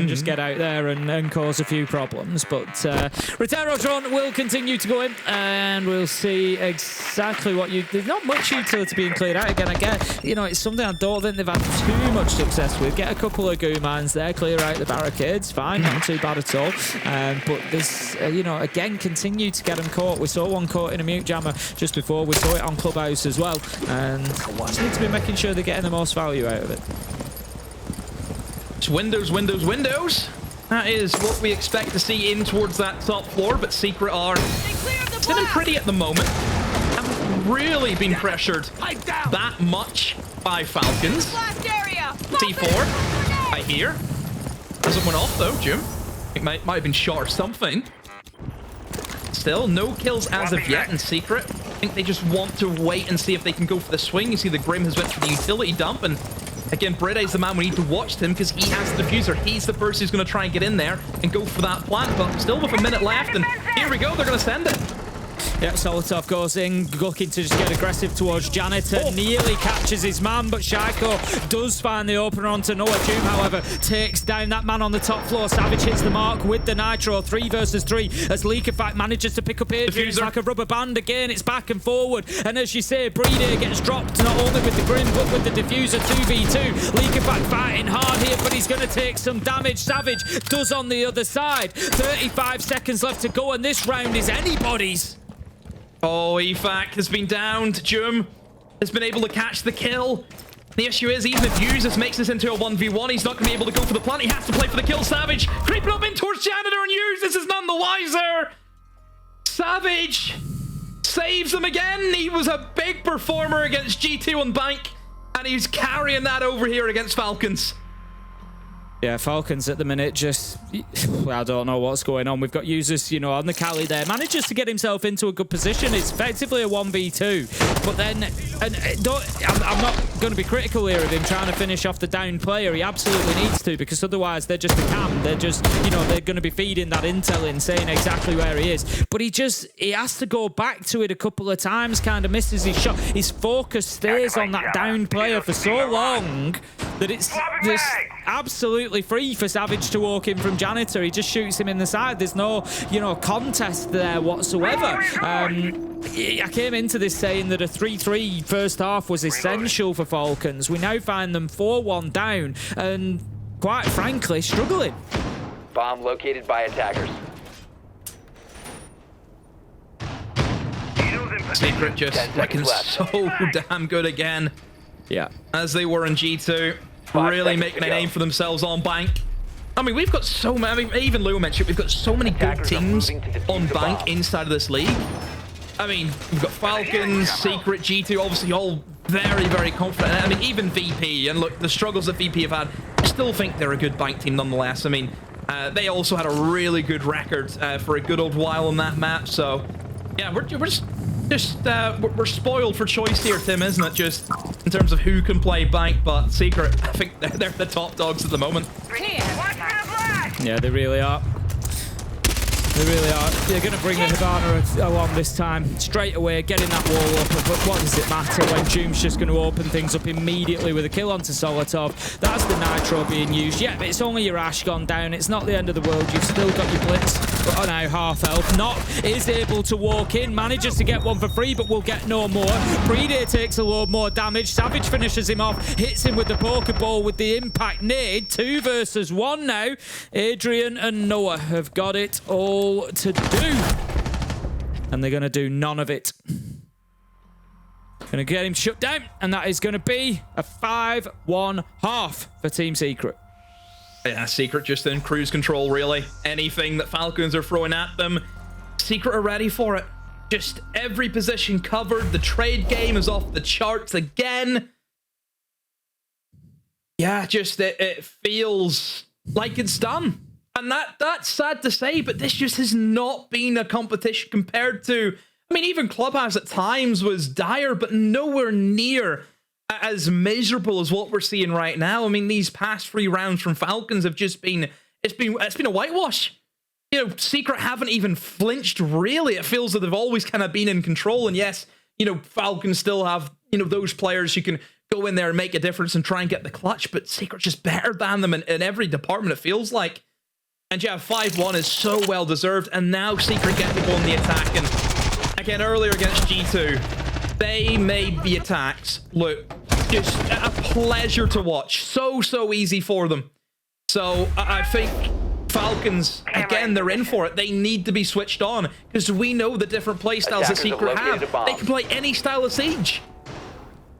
Speaker 2: Just get out there and cause a few problems. But Retero drone will continue to go in, and we'll see exactly what you... There's not much utility being cleared out again. I get, you know, it's something I don't think they've had too much success with. Get a couple of goo mines there, clear out the barricades. Fine, not too bad at all. But this, you know, again, continue to get them caught. We saw one caught in a mute jammer just before. We saw it on Clubhouse as well. And just need to be making sure they're getting the most value out of it.
Speaker 1: It's windows. That is what we expect to see in towards that top floor, but Secret are sitting pretty at the moment. Haven't really been pressured that much by Falcons. C4, I hear. Hasn't went off though, Jim. It might have been shot or something. Still, no kills as of yet in Secret. I think they just want to wait and see if they can go for the swing. You see the Grim has went for the utility dump, and again, Brede is the man we need to watch him because he has the diffuser. He's the person who's going to try and get in there and go for that plant, but still with a minute left, and here we go, they're going to send it.
Speaker 2: Yep, Solotov goes in, looking to just get aggressive towards Janitor. Nearly catches his man, but Shaiko does find the opener onto Noah. Doom, however, takes down that man on the top floor. Savage hits the mark with the Nitro. 3 versus 3 as Leakerfact manages to pick up Adrian. It's like a rubber band again. It's back and forward. And as you say, Brede gets dropped not only with the Grim, but with the diffuser 2v2. Leakerfact fighting hard here, but he's going to take some damage. Savage does on the other side. 35 seconds left to go, and this round is anybody's.
Speaker 1: Oh, EFAC has been downed, Jum. has been able to catch the kill. The issue is, even if Uses makes this into a 1v1, he's not going to be able to go for the plant. He has to play for the kill. Savage creeping up in towards Janitor, and Uses is none the wiser. Savage saves him again. He was a big performer against G2 on Bank, and he's carrying that over here against Falcons.
Speaker 2: Yeah, Falcons at the minute just... I don't know what's going on. We've got Users, you know, on the Cali there. Manages to get himself into a good position. It's effectively a 1v2. But then... I'm not going to be critical here of him trying to finish off the down player. He absolutely needs to, because otherwise they're just a cam. They're just, you know, they're going to be feeding that intel in, saying exactly where he is. But he has to go back to it a couple of times, kind of misses his shot. His focus stays on that down player for so long that it's just absolutely free for Savage to walk in from Janitor. He just shoots him in the side. There's no, you know, contest there whatsoever. I came into this saying that a 3-3 first half was essential for Falcons. We now find them 4-1 down and, quite frankly, struggling.
Speaker 4: Bomb located by attackers.
Speaker 1: Secret just looking so damn good again.
Speaker 2: Yeah.
Speaker 1: As they were in G2. Really making a name for themselves on Bank. I mean, we've got so many, I mean, even Lou mentioned, we've got so many good teams on Bank inside of this league. I mean, we've got Falcons, Secret, G2, obviously all very, very confident. I mean, even VP, and look, the struggles that VP have had, I still think they're a good Bank team nonetheless. I mean, they also had a really good record for a good old while on that map. So, yeah, we're we're spoiled for choice here, Tim, isn't it? Just in terms of who can play Bank, but Secret, I think they're the top dogs at the moment.
Speaker 2: Yeah, they really are. They really are. They're going to bring the Hibana along this time. Straight away, getting that wall open. But what does it matter when Doom's just going to open things up immediately with a kill onto Solotov? That's the Nitro being used. Yeah, but it's only your Ash gone down. It's not the end of the world. You've still got your Blitz. But oh, now half health. Not is able to walk in. Manages to get one for free, but will get no more. Preday takes a load more damage. Savage finishes him off. Hits him with the Pokeball with the impact nade. 2 versus 1 now. Adrian and Noah have got it all to do, and they're going to do none of it. Going to get him shut down, and that is going to be a 5-1 half for Team Secret.
Speaker 1: Yeah, Secret just in cruise control, really. Anything that Falcons are throwing at them, Secret are ready for it. Just every position covered. The trade game is off the charts again. Yeah, just it feels like it's done. And that's sad to say, but this just has not been a competition compared to... I mean, even Clubhouse at times was dire, but nowhere near as miserable as what we're seeing right now. I mean, these past 3 rounds from Falcons have just been... It's been a whitewash. You know, Secret haven't even flinched, really. It feels that they've always kind of been in control. And yes, you know, Falcons still have, you know, those players who can go in there and make a difference and try and get the clutch, but Secret's just better than them in every department, it feels like. And yeah, 5-1 is so well deserved, and now Secret get to go on the attack. And again, earlier against G2, they made the attacks look just a pleasure to watch. So easy for them. So I think Falcons, again, they're in for it. They need to be switched on, because we know the different play styles that Secret have. They can play any style of Siege.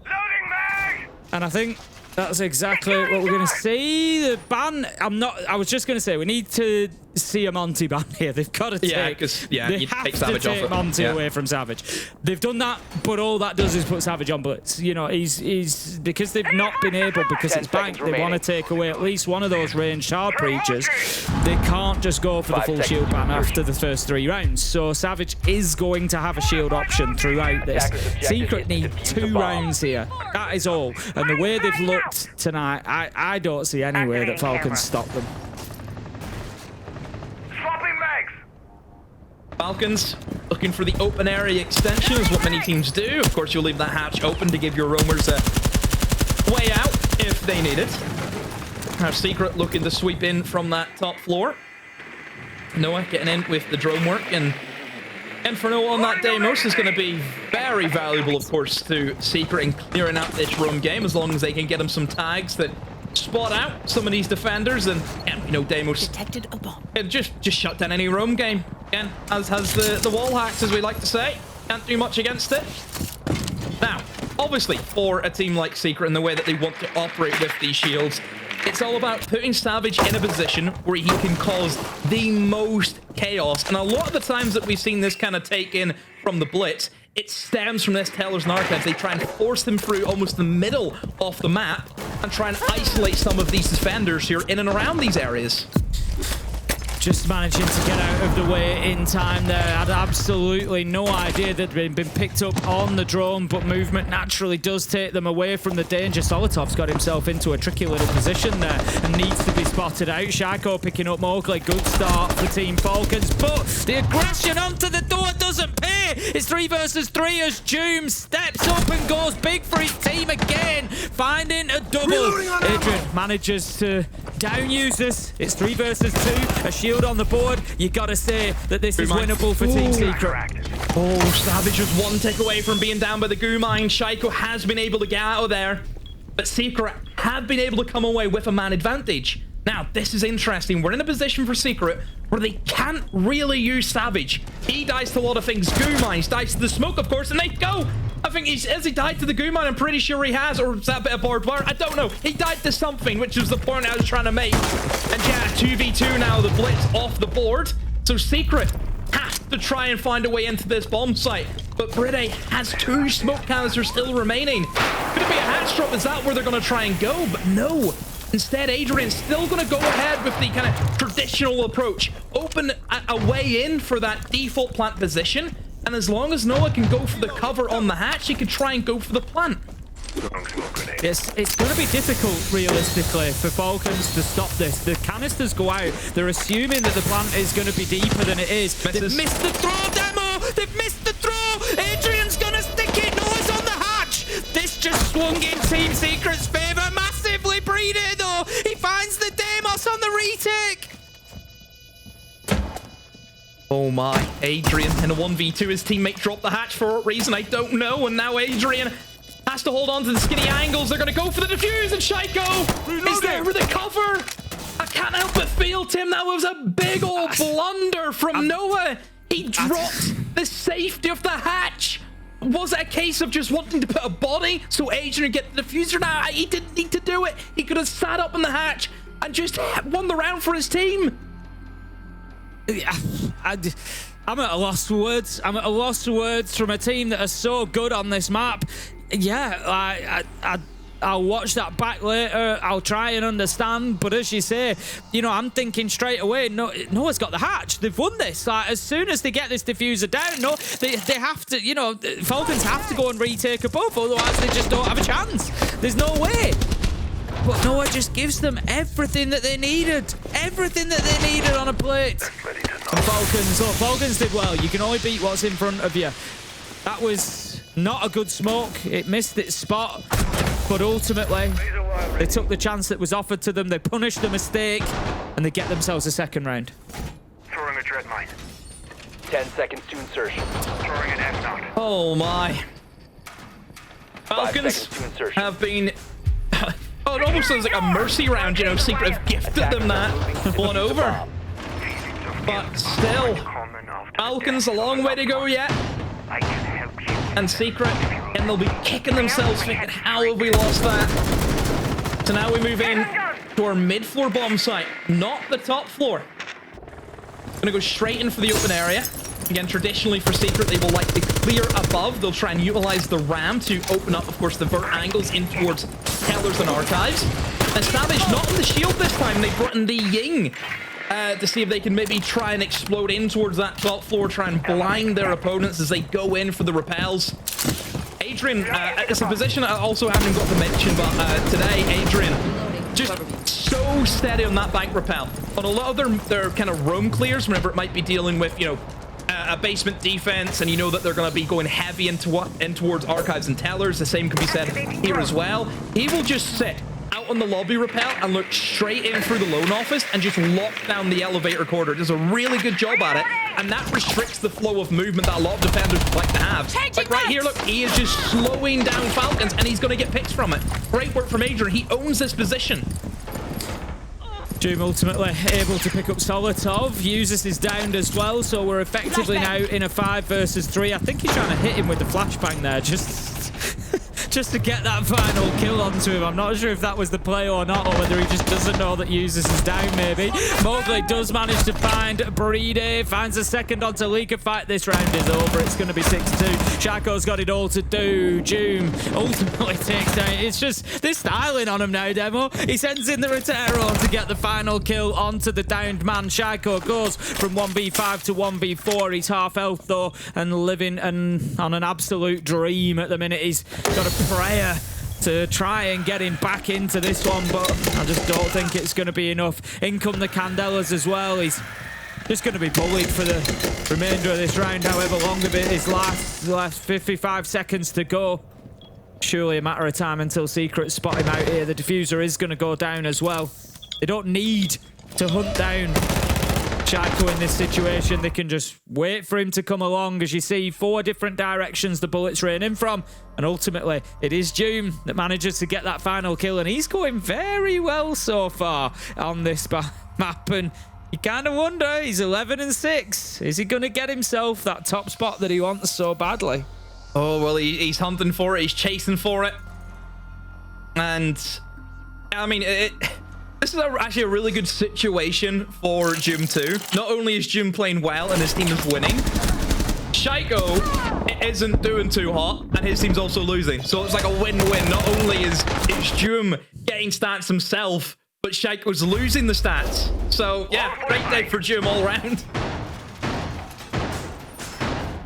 Speaker 3: Loading mag!
Speaker 2: And I think that's exactly what we're going to see. The ban, I was just going to say, we need to see a Monty ban here. They've got to take...
Speaker 1: Yeah, because, yeah,
Speaker 2: they
Speaker 1: you
Speaker 2: have
Speaker 1: take
Speaker 2: to
Speaker 1: Savage
Speaker 2: take
Speaker 1: off
Speaker 2: Monty
Speaker 1: it.
Speaker 2: away from Savage. They've done that, but all that does is put Savage on Blitz. You know, he's because they've not been able, because it's Bank, they want to take away at least one of those ranged hard breaches. They can't just go for the full shield ban after the first 3 rounds. So Savage is going to have a shield option throughout this. Secret need 2 rounds here. That is all. And the way they've looked tonight, I don't see any way that Falcons stop them.
Speaker 3: Swapping mags!
Speaker 1: Falcons looking for the open area extension is what many teams do. Of course, you'll leave that hatch open to give your roamers a way out if they need it. Our Secret looking to sweep in from that top floor. Noah getting in with the drone work, and for Noah on that day, most is going to be very valuable, of course, to Secret in clearing out this roam game, as long as they can get him some tags that spot out some of these defenders, and you know, Deimos
Speaker 6: detected a bomb.
Speaker 1: Just shut down any roam game. Again, as has the wall hacks, as we like to say. Can't do much against it. Now, obviously, for a team like Secret and the way that they want to operate with these shields, it's all about putting Savage in a position where he can cause the most chaos. And a lot of the times that we've seen this kind of take in from the Blitz, it stems from this Tellers and Archives. They try and force them through almost the middle of the map and try and isolate some of these defenders here in and around these areas.
Speaker 2: Just managing to get out of the way in time there. Had absolutely no idea that they'd been picked up on the drone, but movement naturally does take them away from the danger. Solotov's got himself into a tricky little position there and needs to be spotted out. Shaco picking up Mowgli. Good start for Team Falcons, but the aggression onto the door doesn't pay. It's 3 versus 3 as Doom steps up and goes big for his team again, finding a double. Adrian manages to down-use this. It's 3 versus 2. A shield on the board. You gotta say that this is winnable for Team Secret.
Speaker 1: Oh, Savage was one tick away from being down by the goo mine. Shaiko has been able to get out of there, but Secret have been able to come away with a man advantage. Now, this is interesting. We're in a position for Secret where they can't really use Savage. He dies to a lot of things. Goo mines, dies to the smoke, of course, and they go. I think has he died to the goo mine? I'm pretty sure he has, or is that a bit of barbed wire? I don't know. He died to something, which was the point I was trying to make. And yeah, 2v2 now, the Blitz off the board. So Secret has to try and find a way into this bomb site. But Bride has 2 smoke canisters still remaining. Could it be a hatch drop? Is that where they're going to try and go? But no. Instead, Adrian's still going to go ahead with the kind of traditional approach. Open a way in for that default plant position. And as long as Noah can go for the cover on the hatch, he can try and go for the plant.
Speaker 2: Yes, it's going to be difficult, realistically, for Falcons to stop this. The canisters go out. They're assuming that the plant is going to be deeper than it is. They've missed the throw, Demo! They've missed the throw! Adrian's going to stick it. Noah's on the hatch. This just swung in Team Secret's favour massively. Breed it, though. He finds the Demos on the retake.
Speaker 1: Oh my, Adrian in a 1v2. His teammate dropped the hatch for what reason, I don't know. And now Adrian has to hold on to the skinny angles. They're going to go for the defuse, and Shaiko is there with the cover. I can't help but feel, Tim, that was a big old blunder from Noah. He dropped the safety of the hatch. Was it a case of just wanting to put a body so Adrian get the diffuser? Now, he didn't need to do it. He could have sat up in the hatch and just won the round for his team.
Speaker 2: I'm at a loss for words. I'm at a loss for words from a team that are so good on this map. Yeah, I'll watch that back later. I'll try and understand. But as you say, you know, I'm thinking straight away, Noah's got the hatch. They've won this. Like, as soon as they get this diffuser down, no, they have to, you know, Falcons have to go and retake above. Otherwise, they just don't have a chance. There's no way. But Noah just gives them everything that they needed. Everything that they needed on a plate. And Falcons did well. You can only beat what's in front of you. That was not a good smoke. It missed its spot. But ultimately, they took the chance that was offered to them. They punished the mistake. And they get themselves a second round.
Speaker 3: Throwing a dread mine.
Speaker 4: 10 seconds to insertion.
Speaker 3: Throwing an F-Knot.
Speaker 1: Oh my.
Speaker 4: 5
Speaker 1: Falcons
Speaker 4: seconds to insertion.
Speaker 1: have been... Oh, it almost sounds like a mercy round, you know. Secret have gifted them that one over. But still, Falcons a long way to go yet.
Speaker 3: I can help you.
Speaker 1: And Secret, and they'll be kicking themselves thinking, how have we lost that? So now we move in to our mid-floor bomb site, not the top floor. Gonna go straight in for the open area. Again, traditionally for Secret, they will like to clear above. They'll try and utilize the ram to open up, of course, the vert angles in towards Tellers and Archives. And Savage not on the shield this time. They brought in the Ying to see if they can maybe try and explode in towards that top floor, try and blind their opponents as they go in for the repels. Adrian, it's a position I also haven't got to mention, but today, Adrian just so steady on that bank repel. On a lot of their kind of roam clears, whenever it might be dealing with, you know, a basement defense, and you know that they're going to be going heavy in towards Archives and Tellers. The same could be said here as well. He will just sit out on the lobby rappel and look straight in through the loan office and just lock down the elevator corridor. Does a really good job at it, and that restricts the flow of movement that a lot of defenders would like to have. Like right here, look, he is just slowing down Falcons, and he's going to get picks from it. Great work from Adrian. He owns this position.
Speaker 2: Doom ultimately able to pick up Solotov. Uses his downed as well, so we're effectively now in a 5 versus 3. I think he's trying to hit him with the flashbang there, just just to get that final kill onto him. I'm not sure if that was the play or not, or whether he just doesn't know that Users is down, maybe. Mowgli does manage to find Breedy, finds a second onto Leaker Fight. This round is over. It's going to be 6-2. Shaco's got it all to do. Doom ultimately takes down. It's just, they're styling on him now, Demo. He sends in the Rotero to get the final kill onto the downed man. Shaco goes from 1v5 to 1v4. He's half health, though, and living on an absolute dream at the minute. He's got a prayer to try and get him back into this one, but I just don't think it's going to be enough. In come the Candelas as well. He's just going to be bullied for the remainder of this round, however long of it is last 55 seconds to go. Surely a matter of time until Secret spot him out here. The diffuser is going to go down as well. They don't need to hunt down Shaco in this situation. They can just wait for him to come along. As you see, 4 different directions the bullets rain in from, and ultimately it is Doom that manages to get that final kill, and he's going very well so far on this map, and you kind of wonder, he's 11-6. Is he going to get himself that top spot that he wants so badly?
Speaker 1: Oh, well, he's hunting for it. He's chasing for it. And, I mean, this is actually a really good situation for Doom 2. Not only is Doom playing well and his team is winning, Shaco isn't doing too hot, and his team's also losing. So it's like a win-win. Not only is Doom getting stats himself, but Shaco's losing the stats. So, yeah, great day for Doom all around.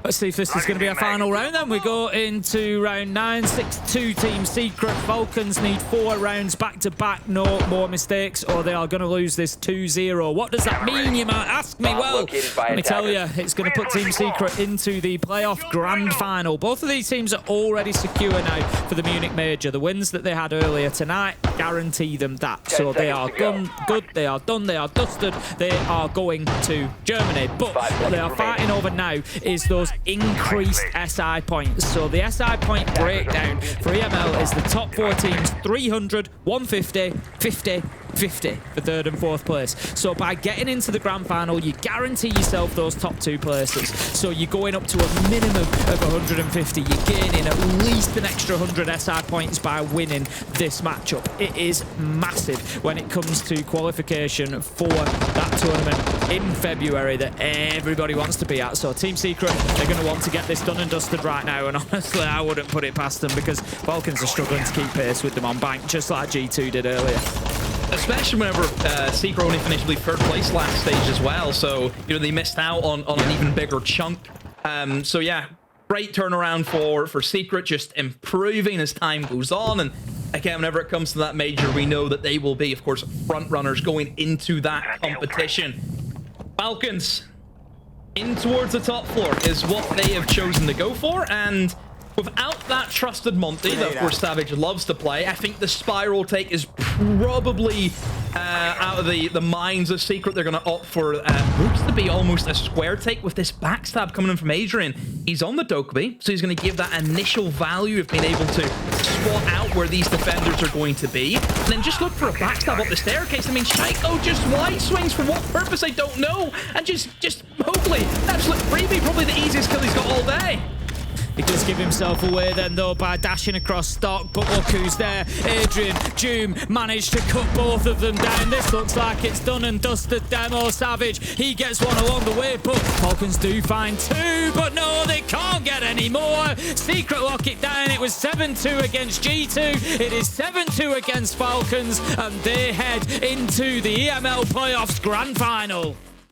Speaker 2: Let's see if this is going to be a final round then. We go into round 9, 6-2 Team Secret. Falcons need 4 rounds back-to-back, no more mistakes, or they are going to lose this 2-0. What does that mean, you might ask me? Well, let me tell you, it's going to put Team Secret into the playoff grand final. Both of these teams are already secure now for the Munich Major. The wins that they had earlier tonight guarantee them that. So they are good, they are done, they are dusted, they are going to Germany. But what they are fighting over now is those increased SI points. So the SI point breakdown for EML is the top 4 teams 300, 150, 50, 50 for 3rd and 4th place. So by getting into the grand final, you guarantee yourself those top 2 places. So you're going up to a minimum of 150. You're gaining at least an extra 100 SI points by winning this matchup. It is massive when it comes to qualification for that tournament in February that everybody wants to be at. So Team Secret, they're going to want to get this done and dusted right now, and honestly I wouldn't put it past them, because Falcons are struggling to keep pace with them on bank, just like G2 did earlier.
Speaker 1: Especially whenever Secret only finished with 3rd place last stage as well, so you know they missed out on an even bigger chunk. So yeah, great turnaround for Secret, just improving as time goes on. And again, whenever it comes to that major, we know that they will be, of course, front runners going into that competition. Falcons in towards the top floor is what they have chosen to go for, and without that trusted Monty that, of course, Savage loves to play, I think the spiral take is probably out of the minds of Secret. They're going to opt for looks to be almost a square take with this backstab coming in from Adrian. He's on the Dokkaebi, so he's going to give that initial value of being able to spot out where these defenders are going to be, and then just look for a backstab up the staircase. I mean, Shaco just wide swings for what purpose, I don't know, and just hopefully that's freebie, probably the easiest kill he's got all day.
Speaker 2: He does give himself away then, though, by dashing across stock, but look who's there. Adrian, Doom managed to cut both of them down. This looks like it's done and dusted. Demo Savage, he gets one along the way, but Falcons do find 2, but no, they can't get any more. Secret lock it down. It was 7-2 against G2. It is 7-2 against Falcons, and they head into the EML playoffs grand final.